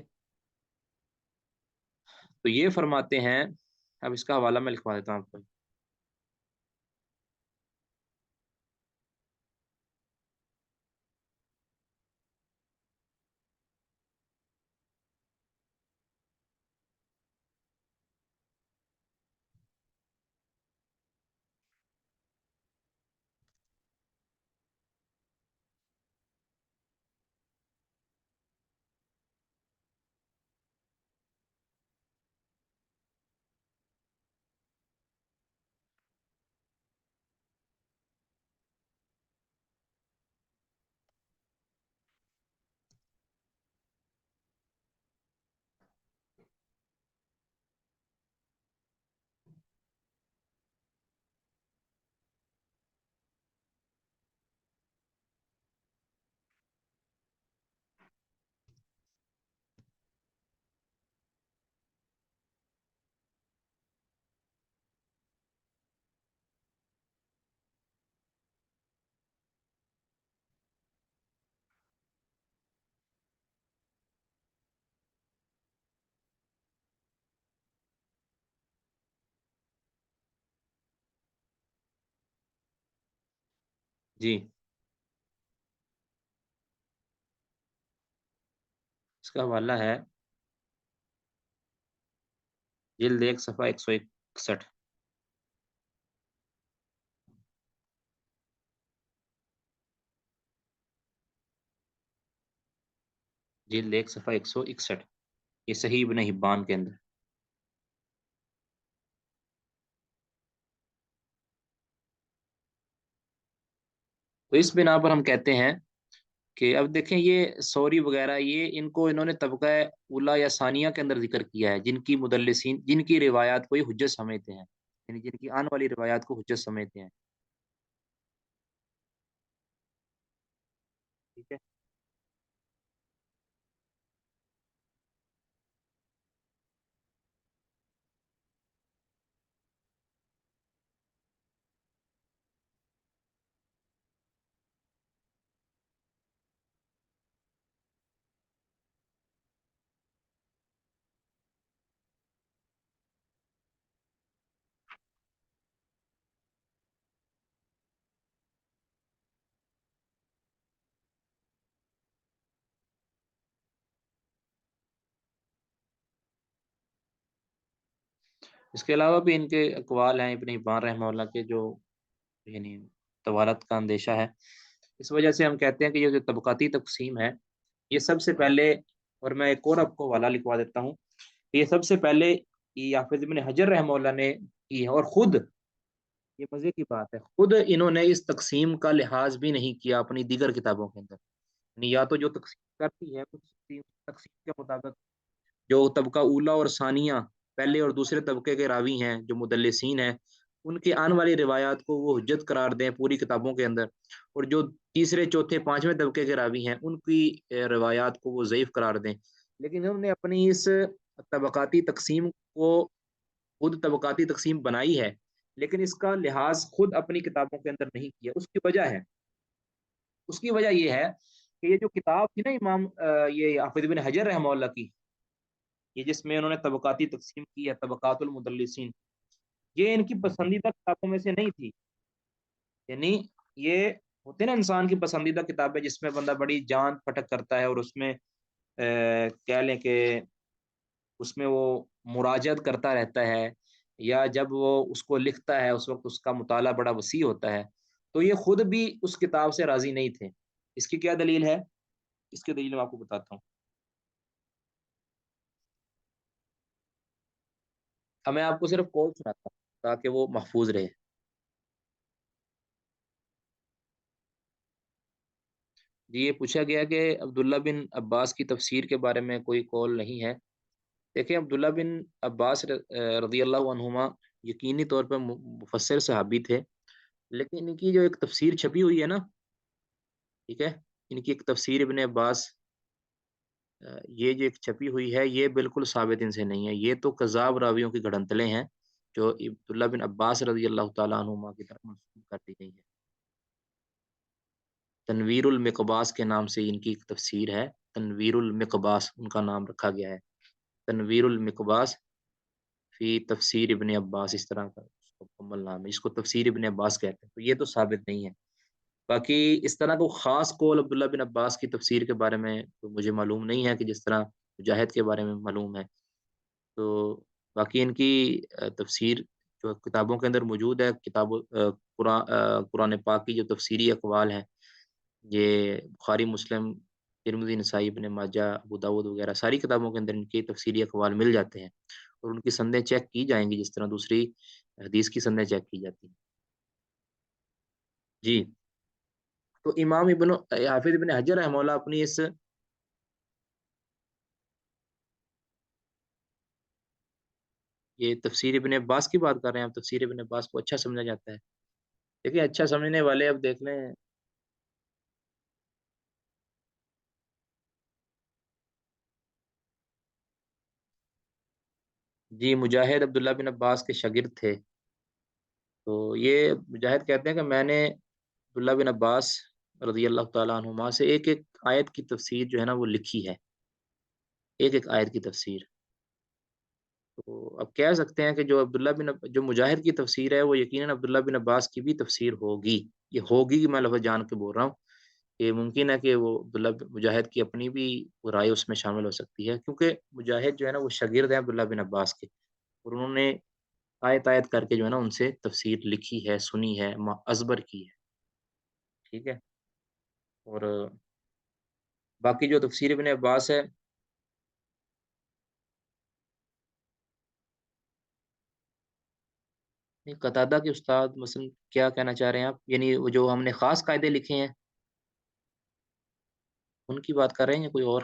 تو یہ فرماتے ہیں، اب اس کا حوالہ میں لکھوا دیتا ہوں آپ کو. جی، اس کا حوالہ ہے جلد 1 صفحہ 161. جلد 1 صفحہ 161، یہ صحیح ابن حبان کے اندر. تو اس بنا پر ہم کہتے ہیں کہ اب دیکھیں یہ سوری وغیرہ، یہ ان کو انہوں نے طبقہ اولا یا ثانیہ کے اندر ذکر کیا ہے، جن کی مدلسین، جن کی روایات کو یہ حجت سمجھتے ہیں، یعنی جن کی آنے والی روایات کو حجت سمجھتے ہیں. ٹھیک ہے، اس کے علاوہ بھی ان کے اقوال ہیں ابن حبان رحمہ اللہ کے، جو یعنی طوالت کا اندیشہ ہے. اس وجہ سے ہم کہتے ہیں کہ یہ جو طبقاتی تقسیم ہے، یہ سب سے پہلے، اور میں ایک اور آپ کو حوالہ لکھوا دیتا ہوں، یہ سب سے پہلے یہ حافظ ابن حجر رحمہ اللہ نے کی ہے، اور خود یہ مزے کی بات ہے، خود انہوں نے اس تقسیم کا لحاظ بھی نہیں کیا اپنی دیگر کتابوں کے اندر. یا تو جو تقسیم کرتی ہے اس تقسیم کے مطابق جو طبقہ اولا اور ثانیہ پہلے اور دوسرے طبقے کے راوی ہیں جو مدلسین ہیں ان کی آنے والی روایات کو وہ حجت قرار دیں پوری کتابوں کے اندر، اور جو تیسرے چوتھے پانچویں طبقے کے راوی ہیں ان کی روایات کو وہ ضعیف قرار دیں۔ لیکن انہوں نے اپنی اس طبقاتی تقسیم کو خود طبقاتی تقسیم بنائی ہے، لیکن اس کا لحاظ خود اپنی کتابوں کے اندر نہیں کیا۔ اس کی وجہ یہ ہے کہ یہ جو کتاب تھی نا امام یہ حافظ بن حجر رحمہ اللہ کی، یہ جس میں انہوں نے طبقاتی تقسیم کی ہے طبقات المدلسین، یہ ان کی پسندیدہ کتابوں میں سے نہیں تھی۔ یعنی یہ ہوتے نا انسان کی پسندیدہ کتابیں جس میں بندہ بڑی جان پھٹک کرتا ہے اور اس میں کہہ لیں کہ اس میں وہ مراجعت کرتا رہتا ہے، یا جب وہ اس کو لکھتا ہے اس وقت اس کا مطالعہ بڑا وسیع ہوتا ہے، تو یہ خود بھی اس کتاب سے راضی نہیں تھے۔ اس کی کیا دلیل ہے؟ اس کی دلیل میں آپ کو بتاتا ہوں۔ اب میں آپ کو صرف قول سناتا ہوں تاکہ وہ محفوظ رہے۔ جی یہ پوچھا گیا کہ عبداللہ بن عباس کی تفسیر کے بارے میں کوئی قول نہیں ہے۔ دیکھیں عبداللہ بن عباس رضی اللہ عنہما یقینی طور پر مفسر صحابی تھے، لیکن ان کی جو ایک تفسیر چھپی ہوئی ہے نا، ٹھیک ہے، ان کی ایک تفسیر ابن عباس یہ جو ایک چھپی ہوئی ہے یہ بالکل ثابت ان سے نہیں ہے، یہ تو کذاب راویوں کی گھڑنتلیں ہیں جو عبداللہ بن عباس رضی اللہ تعالیٰ عنہما کی طرف منسوب کر دی گئی ہے۔ تنویر المقباس کے نام سے ان کی ایک تفسیر ہے، تنویر المقباس ان کا نام رکھا گیا ہے، تنویر المقباس فی تفسیر ابن عباس، اس طرح کا اس کو مکمل نام ہے، اس کو تفسیر ابن عباس کہتے ہیں، تو یہ تو ثابت نہیں ہے۔ باقی اس طرح کو خاص قول عبداللہ بن عباس کی تفسیر کے بارے میں تو مجھے معلوم نہیں ہے کہ جس طرح مجاہد کے بارے میں معلوم ہے۔ تو باقی ان کی تفسیر جو کتابوں کے اندر موجود ہے، قرآن پاک کی جو تفسیری اقوال ہیں، یہ بخاری مسلم ترمذی نسائی ابن ماجہ ابو داود وغیرہ ساری کتابوں کے اندر ان کے تفسیری اقوال مل جاتے ہیں، اور ان کی سندیں چیک کی جائیں گی جس طرح دوسری حدیث کی سندیں چیک کی جاتی ہیں۔ جی تو امام حافظ ابن حجر رحمہ اللہ اپنی اس یہ تفسیر ابن عباس کی بات کر رہے ہیں، اب تفسیر ابن عباس کو اچھا سمجھا جاتا ہے، دیکھیں اچھا سمجھنے والے اب دیکھ لیں۔ جی مجاہد عبداللہ بن عباس کے شاگرد تھے، تو یہ مجاہد کہتے ہیں کہ میں نے عبداللہ بن عباس رضی اللہ تعالیٰ عنہما سے ایک ایک آیت کی تفسیر جو ہے نا وہ لکھی ہے، ایک ایک آیت کی تفسیر۔ تو اب کہہ سکتے ہیں کہ جو مجاہد کی تفسیر ہے وہ یقیناً عبداللہ بن عباس کی بھی تفسیر ہوگی، یہ ہوگی کہ میں لفظ جان کے بول رہا ہوں، یہ ممکن ہے کہ وہ مجاہد کی اپنی بھی رائے اس میں شامل ہو سکتی ہے، کیونکہ مجاہد جو ہے نا وہ شاگرد ہیں عبداللہ بن عباس کے، اور انہوں نے آیت آیت کر کے جو ہے نا ان سے تفسیر لکھی ہے، سنی ہے، ازبر کی ہے، ٹھیک ہے۔ اور باقی جو تفسیر ابن عباس ہے، قتادہ کے استاد مثلا کیا کہنا چاہ رہے ہیں آپ؟ یعنی وہ جو ہم نے خاص قاعدے لکھے ہیں ان کی بات کر رہے ہیں یا کوئی اور؟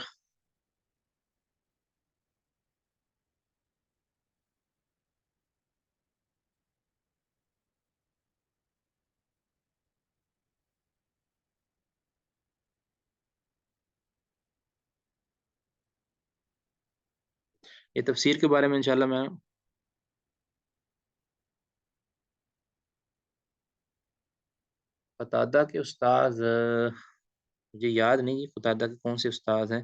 یہ تفسیر کے بارے میں انشاءاللہ میں قتادہ کے استاد مجھے یاد نہیں کہ قتادہ کے کون سے استاد ہیں،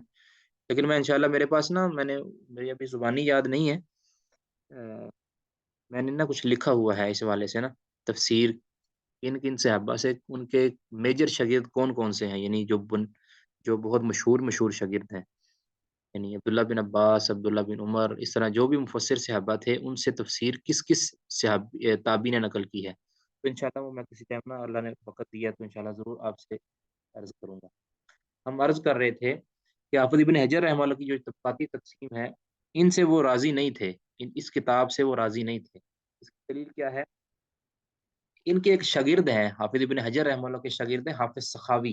لیکن میں انشاءاللہ میرے پاس نا میری ابھی زبانی یاد نہیں ہے، میں نے نا کچھ لکھا ہوا ہے اس حوالے سے نا تفسیر کن کن صحابہ سے ان کے میجر شاگرد کون کون سے ہیں، یعنی جو بہت مشہور مشہور شاگرد ہیں، یعنی عبداللہ بن عباس، عبداللہ بن عمر، اس طرح جو بھی مفسر صحابہ تھے ان سے تفسیر کس کس تابعین نے نقل کی ہے، تو انشاءاللہ وہ میں کسی ٹائم نا اللہ نے وقت دیا تو انشاءاللہ ضرور آپ سے عرض کروں گا۔ ہم عرض کر رہے تھے کہ حافظ ابن حجر رحمہ اللہ کی جو طبقاتی تقسیم ہے ان سے وہ راضی نہیں تھے، اس کتاب سے وہ راضی نہیں تھے۔ اس کی دلیل کیا ہے؟ ان کے ایک شاگرد ہیں، حافظ ابن حجر رحمہ اللہ کے شاگرد ہیں حافظ سخاوی،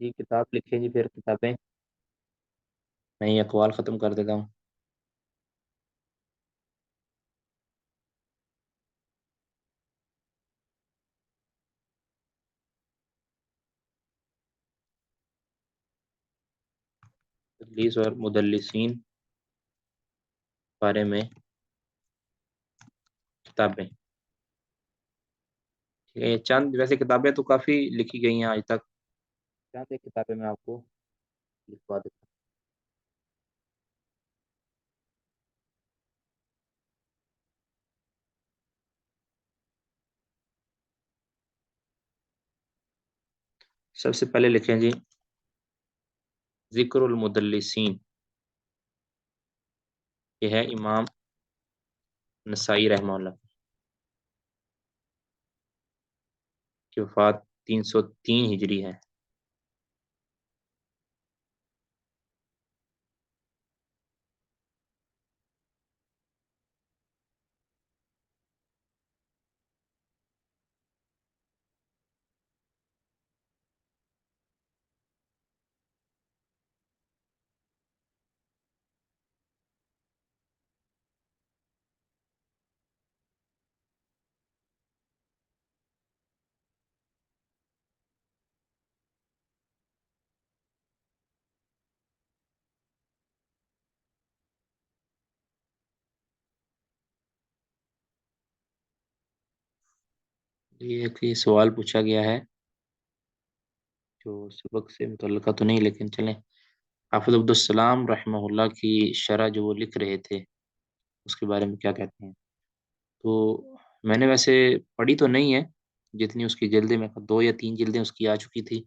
جی کتاب لکھیں جی پھر کتابیں، میں یہ اقوال ختم کر دیتا ہوں. تدلیس اور مدلسین بارے میں کتابیں. ٹھیک ہے، یہ چند ویسے کتابیں تو کافی لکھی گئی ہیں آج تک، چند ایک کتابیں میں آپ کو لکھوا دیتا ہوں. سب سے پہلے لکھیں جی ذکر المدلسین. یہ ہے امام نسائی رحمہ اللہ کی وفات 303 ہجری ہے. یہ ایک یہ سوال پوچھا گیا ہے جو سبق سے متعلقہ تو نہیں، لیکن چلیں. حافظ عبدالسلام رحمہ اللہ کی شرح جو وہ لکھ رہے تھے اس کے بارے میں کیا کہتے ہیں؟ تو میں نے ویسے پڑھی تو نہیں ہے، جتنی اس کی جلدیں، میں 2 یا 3 جلدیں اس کی آ چکی تھی.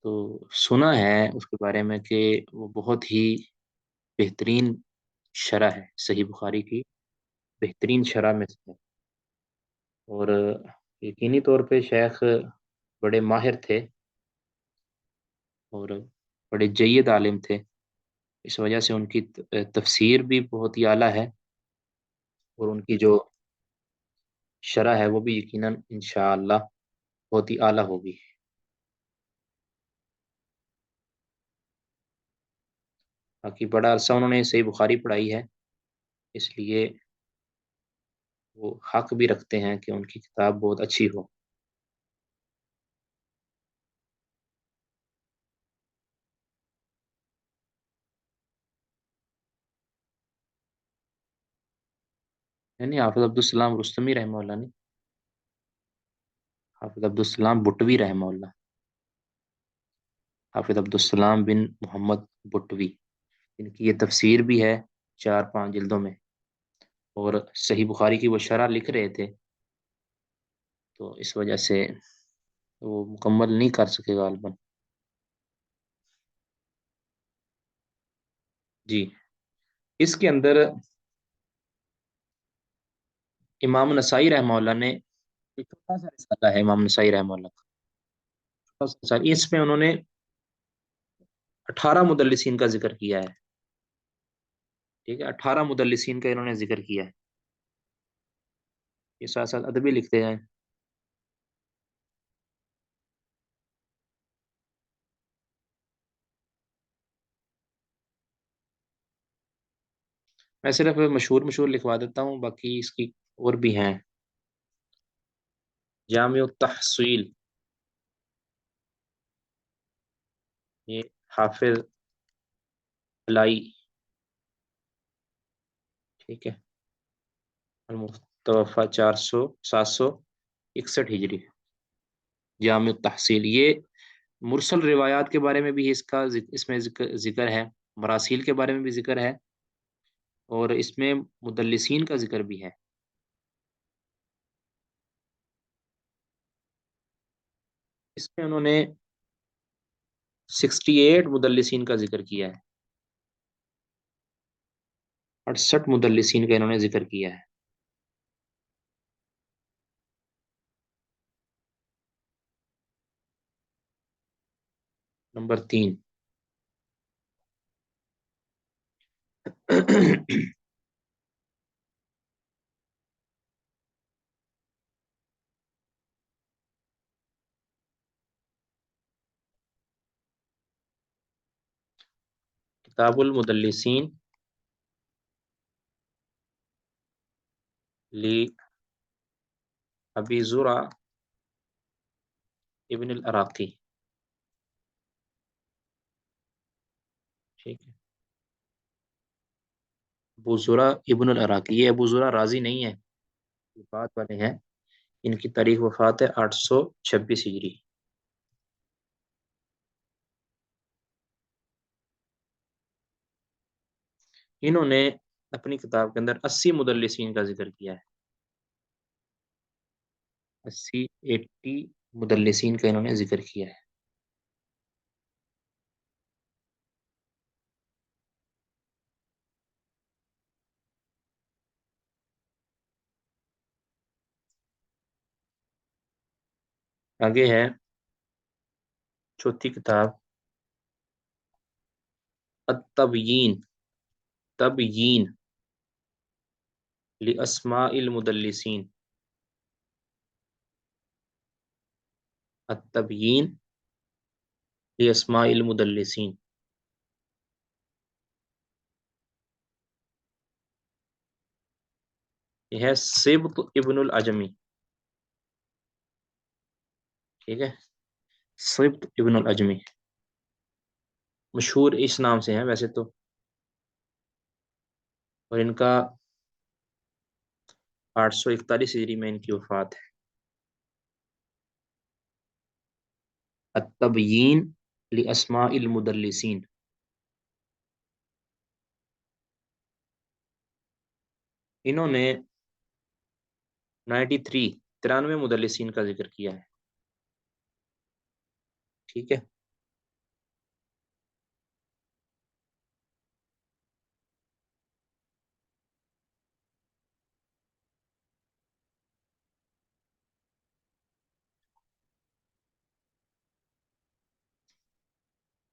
تو سنا ہے اس کے بارے میں کہ وہ بہت ہی بہترین شرح ہے صحیح بخاری کی، بہترین شرح میں سے ہے. اور یقینی طور پہ شیخ بڑے ماہر تھے اور بڑے جید عالم تھے. اس وجہ سے ان کی تفسیر بھی بہت ہی اعلیٰ ہے، اور ان کی جو شرح ہے وہ بھی یقیناً انشاءاللہ بہت ہی اعلیٰ ہوگی. باقی بڑا عرصہ انہوں نے صحیح بخاری پڑھائی ہے، اس لیے وہ حق بھی رکھتے ہیں کہ ان کی کتاب بہت اچھی ہو. یعنی حافظ عبدالسلام رستمی رحمہ اللہ نے، حافظ عبدالسلام بٹوی رحمہ اللہ، حافظ عبدالسلام بن محمد بٹوی. ان کی یہ تفسیر بھی ہے 4 5 جلدوں میں، اور صحیح بخاری کی وہ شرح لکھ رہے تھے، تو اس وجہ سے وہ مکمل نہیں کر سکے غالباً. جی اس کے اندر امام نسائی رحمہ اللہ نے ایک چھوٹا سا رسالہ ہے امام نسائی رحمہ اللہ کا، چھوٹا سا رسالہ. اس میں انہوں نے 18 مدلسین کا ذکر کیا ہے. ٹھیک ہے، 18 مدلسین کا انہوں نے ذکر کیا ہے. یہ ساتھ ساتھ ادبی لکھتے جائیں. میں صرف مشہور مشہور لکھوا دیتا ہوں، باقی اس کی اور بھی ہیں. جامع التحصیل، یہ حافظ علائی. ٹھیک ہے، المتوفہ 761 ہجری. جامع التحصیل یہ مرسل روایات کے بارے میں بھی اس میں ذکر ہے، مراسیل کے بارے میں بھی ذکر ہے، اور اس میں مدلسین کا ذکر بھی ہے. اس میں انہوں نے 68 مدلسین کا ذکر کیا ہے، 68 مدلسین کا انہوں نے ذکر کیا ہے. نمبر 3. کتاب المدلسین لی ابی زرع ابن العراقی. ٹھیک ہے، ابو زرع ابن العراقی. یہ ابو زرع راضی نہیں ہے، وفات والے ہیں. ان کی تاریخ وفات ہے 826 ہجری. انہوں نے اپنی کتاب کے اندر 80 مدلسین کا ذکر کیا ہے. 80 مدلسین کا انہوں نے ذکر کیا ہے. آگے ہے چوتھی کتاب التبیین، تبیین لاسماء المدلسین. التبیین لاسماء المدلسین. یہ ہے سبط ابن العجمی. ٹھیک ہے، سبط ابن العجمی مشہور اس نام سے ہیں ویسے تو، اور ان کا 841 ہجری میں ان کی وفات ہے. التبیین لاسماء المدلسین. انہوں نے 93 مدلسین کا ذکر کیا ہے. ٹھیک ہے،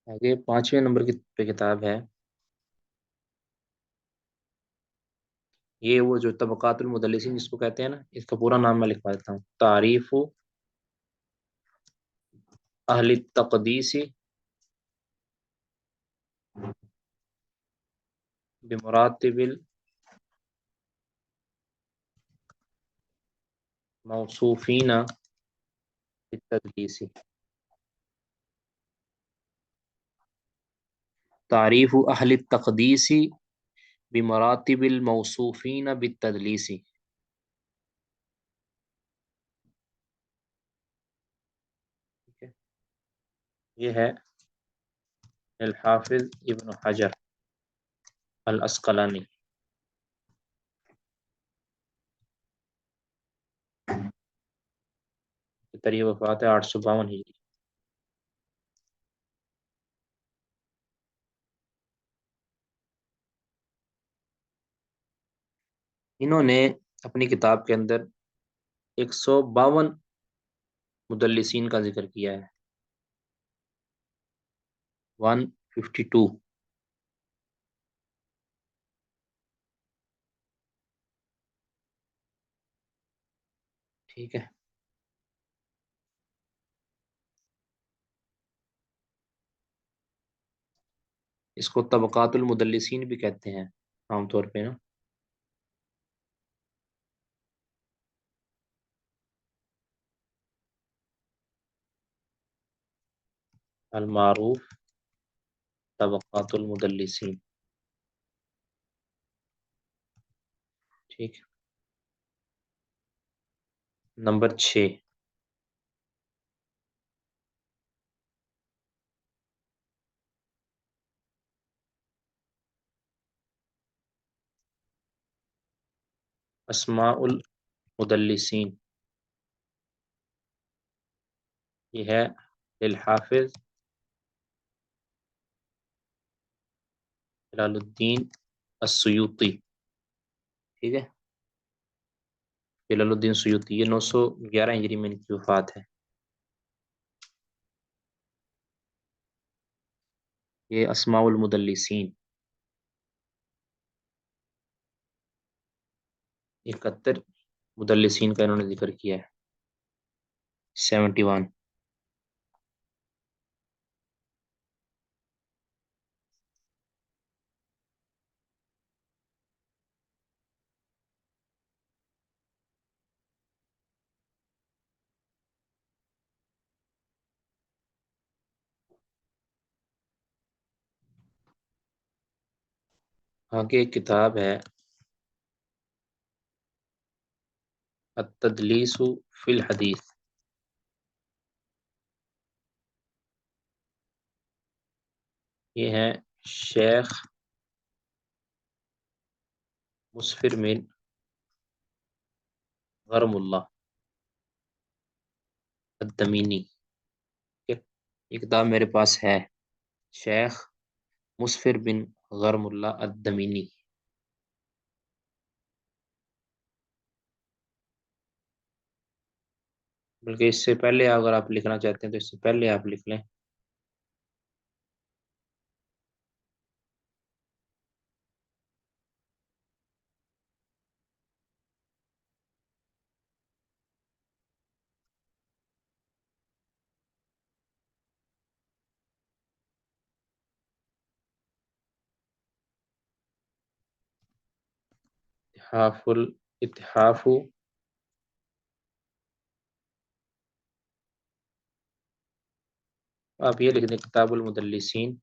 آگے 5ویں نمبر کی پہ کتاب ہے. یہ وہ جو طبقات المدلسین جس کو کہتے ہیں نا، اس کا پورا نام میں لکھوا دیتا ہوں. تعریف اہل التقدیس بمراتب الموصوفین بالتدلیس. تعریف اہل التقدیس بمراتب الموصوفین بالتدلیس. یہ ہے الحافظ ابن حجر العسقلانی. تاریخ وفات ہے 852 ہجری. انہوں نے اپنی کتاب کے اندر 152 مدلسین کا ذکر کیا ہے. 152. ٹھیک ہے، اس کو طبقات المدلسین بھی کہتے ہیں عام طور پہ نا. المعروف طبقات المدلسین. ٹھیک، نمبر 6. اسماء المدلسین. یہ ہے الحافظ جلال الدین السیوطی. ٹھیک ہے، جلال الدین سیوطی. یہ 911 ہجری میں ان کی وفات ہے. یہ اسماء المدلسین 71 مدلسین کا انہوں نے ذکر کیا ہے. 71. آگے ایک کتاب ہے التدلیس فی الحدیث. یہ ہے شیخ مسفر من غرم اللہ الدمینی. یہ کتاب میرے پاس ہے، شیخ مسفر بن غرم اللہ الدمینی. بلکہ اس سے پہلے اگر آپ لکھنا چاہتے ہیں تو اس سے پہلے آپ لکھ لیں. اتحاف الاتحاف، آپ یہ لکھ دیں کتاب المدلسین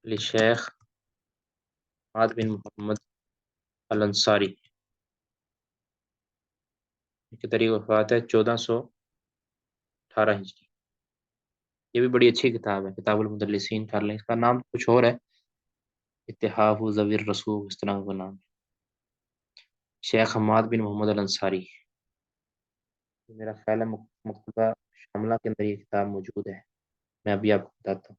لشیخ عاد بن محمد الانصاری کی تاریخ وفات ہے 1418 ہجری. یہ بھی بڑی اچھی کتاب ہے، کتاب المدلسین کر لیں. اس کا نام کچھ اور ہے، اتحاف ذوی الرسوخ، اس طرح کا نام ہے. شیخ حماد بن محمد الانصاری. میرا خیال ہے مکتبہ شاملہ کے اندر یہ کتاب موجود ہے. میں ابھی آپ کو بتاتا ہوں.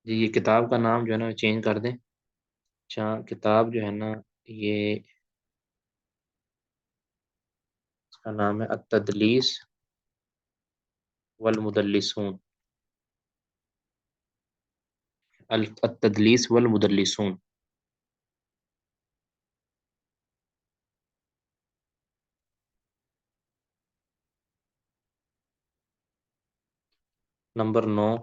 جی یہ کتاب کا نام جو ہے نا چینج کر دیں. کتاب جو ہے نا یہ اس کا نام ہے التدلیس والمدلسون. التدلیس والمدلسون. نمبر 9،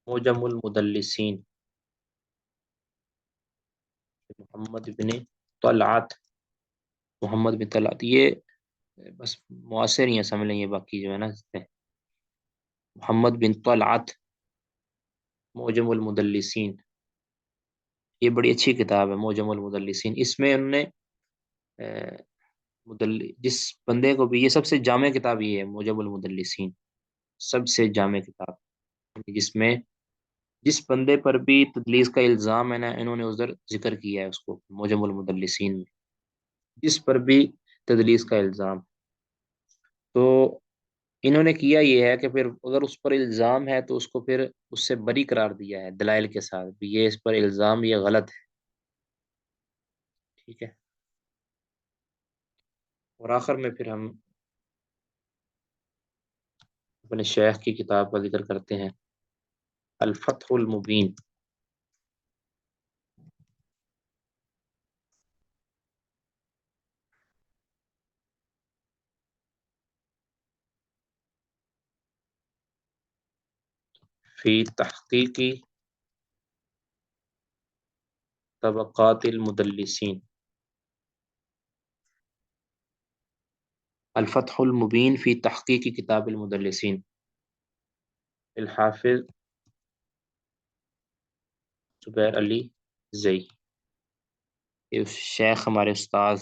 معجم المدلسین محمد بن طلعت. محمد بن طلعت یہ بس معاصر ہی ہیں سمجھ لیں، یہ باقی جو ہے نا اس میں محمد بن طلعت معجم المدلسین. یہ بڑی اچھی کتاب ہے معجم المدلسین. اس میں انہوں نے جس بندے کو بھی، یہ سب سے جامع کتاب یہ ہے معجم المدلسین، سب سے جامع کتاب، جس میں جس بندے پر بھی تدلیس کا الزام ہے نا انہوں نے ادھر ذکر کیا ہے اس کو معجم المدلسین میں. جس پر بھی تدلیس کا الزام تو انہوں نے کیا یہ ہے کہ پھر اگر اس پر الزام ہے تو اس کو پھر اس سے بری قرار دیا ہے دلائل کے ساتھ بھی، یہ اس پر الزام یہ غلط ہے. ٹھیک ہے. اور آخر میں پھر ہم اپنے شیخ کی کتاب کا ذکر کرتے ہیں، الفتح المبین. فی تحقیق طبقات المدلسین. الفتح المبین فی تحقیق کتاب المدلسین، الحافظ زبیر علی زئی. یہ شیخ ہمارے استاذ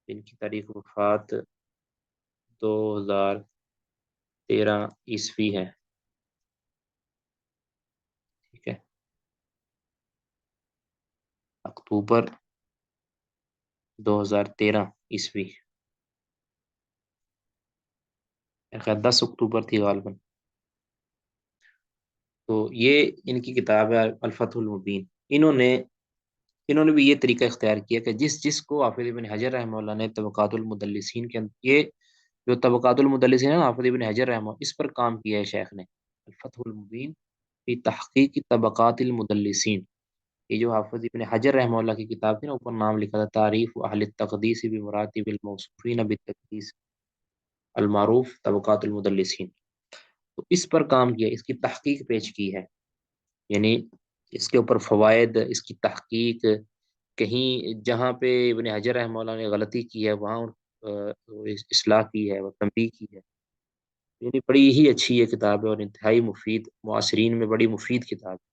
جن کی تاریخ وفات 2013 ہے. ٹھیک ہے، اکتوبر 2013. 10 اکتوبر تھی غالباً. تو یہ ان کی کتاب ہے الفتح المبین. انہوں نے بھی یہ طریقہ اختیار کیا کہ جس جس کو حافظ ابن حجر رحمہ اللہ نے طبقات المدلسین کے اندر، یہ جو طبقات المدلسین ہے نا حافظ ابن حجر رحمہ اس پر کام کیا ہے شیخ نے. الفتح المبین فی تحقیق طبقات المدلسین، یہ جو حافظ ابن حجر رحمہ اللہ کی کتاب تھی نا، اوپر نام لکھا تھا تعریف اہل التقدیس بمراتب الموصوفین بالتقدیس المعروف طبقات المدلسین. تو اس پر کام کیا، اس کی تحقیق پیش کی ہے. یعنی اس کے اوپر فوائد، اس کی تحقیق، کہیں جہاں پہ ابن حجر رحمہ اللہ نے غلطی کی ہے وہاں اصلاح کی ہے، وہ تنبیہ کی ہے. یعنی بڑی ہی اچھی یہ کتاب ہے اور انتہائی مفید، معاصرین میں بڑی مفید کتاب ہے.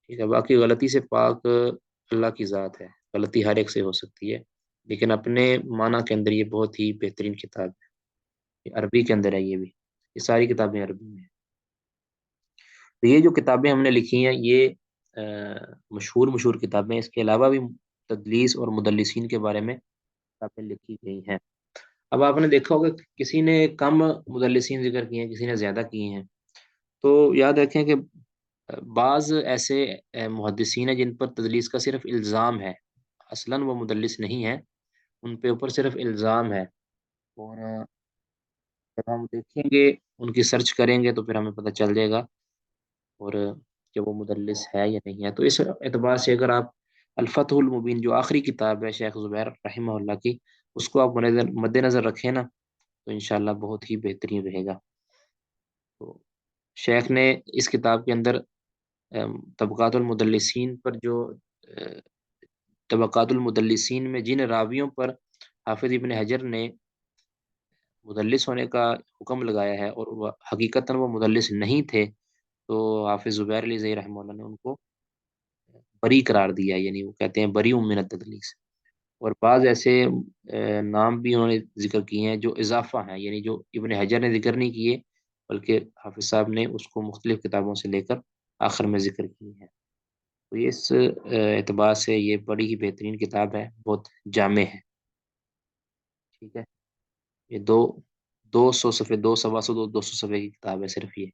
ٹھیک ہے. باقی غلطی سے پاک اللہ کی ذات ہے، غلطی ہر ایک سے ہو سکتی ہے، لیکن اپنے معنی کے اندر یہ بہت ہی بہترین کتاب ہے. یہ عربی کے اندر ہے یہ بھی، یہ ساری کتابیں عربی میں ہیں. تو یہ جو کتابیں ہم نے لکھی ہیں یہ مشہور مشہور کتابیں، اس کے علاوہ بھی تدلیس اور مدلسین کے بارے میں کتابیں لکھی گئی ہیں. اب آپ نے دیکھا ہوگا کہ کسی نے کم مدلسین ذکر کیے ہیں، کسی نے زیادہ کیے ہیں. تو یاد رکھیں کہ بعض ایسے محدثین ہیں جن پر تدلیس کا صرف الزام ہے، اصلاً وہ مدلس نہیں ہیں، ان پہ اوپر صرف الزام ہے. اور جب ہم دیکھیں گے، ان کی سرچ کریں گے تو پھر ہمیں پتہ چل جائے گا اور کہ وہ مدلس ہے یا نہیں ہے. تو اس اعتبار سے اگر آپ الفتح المبین جو آخری کتاب ہے شیخ زبیر رحمہ اللہ کی، اس کو آپ مد نظر رکھیں نا تو انشاءاللہ بہت ہی بہترین رہے گا. تو شیخ نے اس کتاب کے اندر طبقات المدلسین پر جو طبقات المدلسین میں جن راویوں پر حافظ ابن حجر نے مدلس ہونے کا حکم لگایا ہے اور وہ حقیقتاً وہ مدلس نہیں تھے، تو حافظ زبیر علی زئی رحمہ اللہ نے ان کو بری قرار دیا، یعنی وہ کہتے ہیں بری من التدلیس. اور بعض ایسے نام بھی انہوں نے ذکر کیے ہیں جو اضافہ ہیں، یعنی جو ابن حجر نے ذکر نہیں کیے بلکہ حافظ صاحب نے اس کو مختلف کتابوں سے لے کر آخر میں ذکر کی ہے. تو یہ اس اعتبار سے یہ بڑی ہی بہترین کتاب ہے، بہت جامع ہے. ٹھیک ہے. یہ دو سو صفحے، 200 صفحے کی کتاب ہے صرف یہ.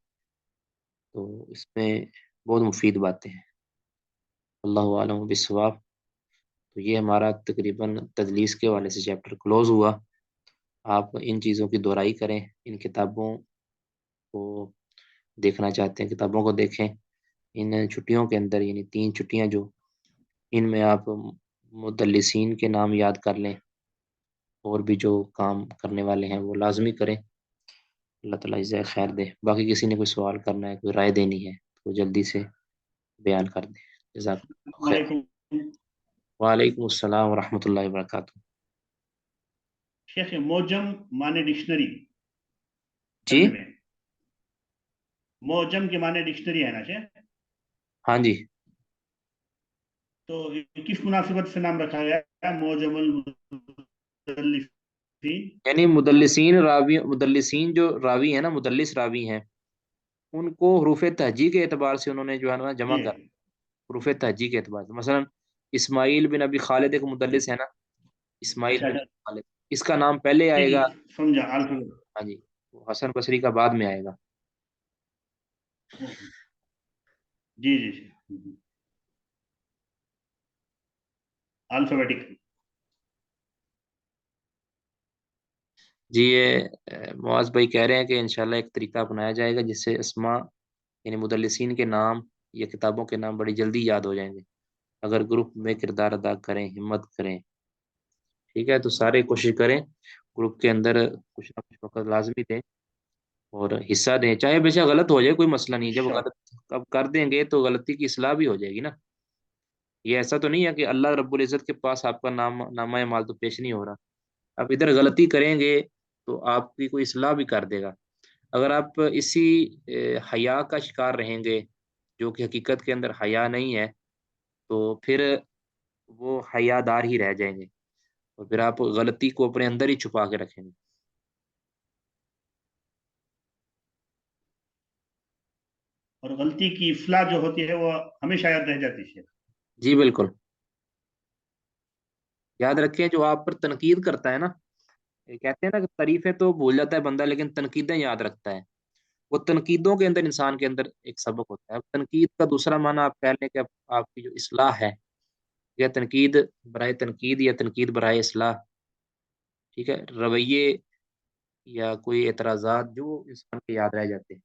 تو اس میں بہت مفید باتیں ہیں. اللہ عالم بالصواب. تو یہ ہمارا تقریباً تدلیس کے حوالے سے چیپٹر کلوز ہوا. آپ ان چیزوں کی دہرائی کریں، ان کتابوں کو دیکھنا چاہتے ہیں کتابوں کو دیکھیں. ان چھٹیوں کے اندر، یعنی 3 چھٹیاں جو، ان میں آپ مدلسین کے نام یاد کر لیں، اور بھی جو کام کرنے والے ہیں وہ لازمی کریں. اللہ تعالیٰ جزائے خیر دے. باقی کسی نے کوئی سوال کرنا ہے، کوئی رائے دینی ہے تو جلدی سے بیان کر دیں. جزاک اللہ خیر. وعلیکم. وعلیکم السلام ورحمۃ اللہ وبرکاتہ. شیخ موجم معنی ڈکشنری جی. عربی میں، موجم کے معنی ڈکشنری ہے نا شیخ؟ ہاں جی. تو کس مناسبت سے نام رکھا گیا ہے موجم المدلسین؟ یعنی مدلسین جو راوی ہیں نا، مدلس راوی ہیں، ان کو حروف تہجی کے اعتبار سے انہوں نے جو ہے نا جمع کر، جی حروف تہجی کے اعتبار سے. مثلا اسماعیل بن ابی خالد ایک جی. مدلس ہے نا، اسماعیل اچھا بن اچھا. ابی خالد، اس کا نام پہلے جی آئے جی گا. سمجھا. الفابet. ہاں جی. وہ حسن بصری کا بعد میں آئے گا. جی جی جی. الفابیٹک. جی. یہ معاذ بھائی کہہ رہے ہیں کہ انشاءاللہ ایک طریقہ اپنایا جائے گا جس سے اسماء، یعنی مدلسین کے نام یا کتابوں کے نام بڑی جلدی یاد ہو جائیں گے اگر گروپ میں کردار ادا کریں، ہمت کریں. ٹھیک ہے. تو سارے کوشش کریں گروپ کے اندر کچھ نہ کچھ وقت لازمی دیں اور حصہ دیں، چاہے بے شک غلط ہو جائے کوئی مسئلہ نہیں. جب انشاءاللہ. غلط اب کر دیں گے تو غلطی کی اصلاح بھی ہو جائے گی نا. یہ ایسا تو نہیں ہے کہ اللہ رب العزت کے پاس آپ کا نامہ مال تو پیش نہیں ہو رہا. آپ ادھر غلطی کریں گے تو آپ کی کوئی اصلاح بھی کر دے گا. اگر آپ اسی حیا کا شکار رہیں گے جو کہ حقیقت کے اندر حیا نہیں ہے، تو پھر وہ حیا دار ہی رہ جائیں گے اور پھر آپ غلطی کو اپنے اندر ہی چھپا کے رکھیں گے. اور غلطی کی اصلاح جو ہوتی ہے وہ ہمیشہ یاد رہ جاتی ہے. جی بالکل. یاد رکھیں جو آپ پر تنقید کرتا ہے نا، یہ کہتے ہیں نا کہ تعریفیں تو بھول جاتا ہے بندہ لیکن تنقیدیں یاد رکھتا ہے. وہ تنقیدوں کے اندر انسان کے اندر ایک سبق ہوتا ہے. اب تنقید کا دوسرا معنی آپ کہہ لیں کہ آپ کی جو اصلاح ہے، یا تنقید برائے تنقید یا تنقید برائے اصلاح. ٹھیک ہے. رویے یا کوئی اعتراضات جو انسان کے یاد رہ جاتے ہیں.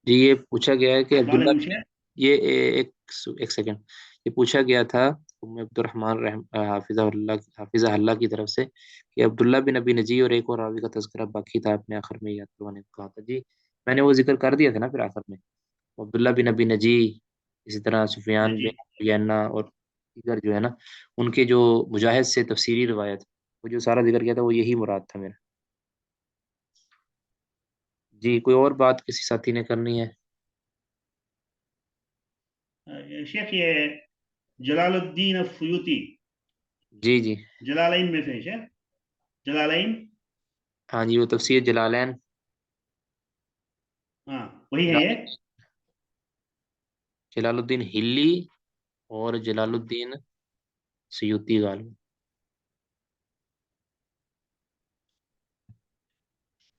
جی یہ پوچھا گیا ہے کہ سوال ہے عبداللہ پوچھے. بن، یہ ایک ایک سیکنڈ، یہ پوچھا گیا تھا ام عبد الرحمن حافظہ اللہ کی طرف سے کہ عبداللہ بن ابی نجی اور ایک اور راوی کا تذکرہ باقی تھا، آپ نے آخر میں یاد کروانے کو کہا تھا. جی میں نے وہ ذکر کر دیا تھا نا پھر آخر میں، عبداللہ بن ابی نجی، اسی طرح سفیان جی. بن عیینہ اور دیگر جو ہے نا، ان کے جو مجاہد سے تفسیری روایت، وہ جو سارا ذکر کیا تھا وہ یہی مراد تھا میرا. جی کوئی اور بات کسی ساتھی نے کرنی ہے؟ شیخ یہ جلال الدین السیوطی جی جی. جلالین میں سے شیخ. جلالین. ہاں جی وہ تفسیر جلالین. ہاں وہی ہے جلال یہ. جلال الدین ہلی اور جلال الدین سیوطی غالب.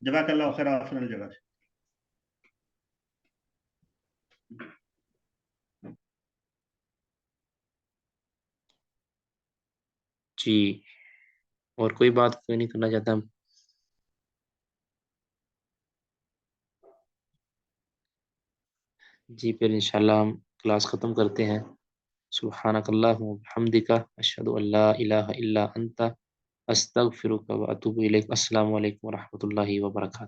جزاک اللہ خیر احسن الجزا. جی اور کوئی بات کوئی نہیں کرنا چاہتا ہم؟ جی پھر انشاءاللہ ہم کلاس ختم کرتے ہیں. سبحانک اللہم وبحمدک اشہد ان لا الہ الا انت استغفرک واتوب الیک. السلام علیکم ورحمۃ اللہ وبرکاتہ.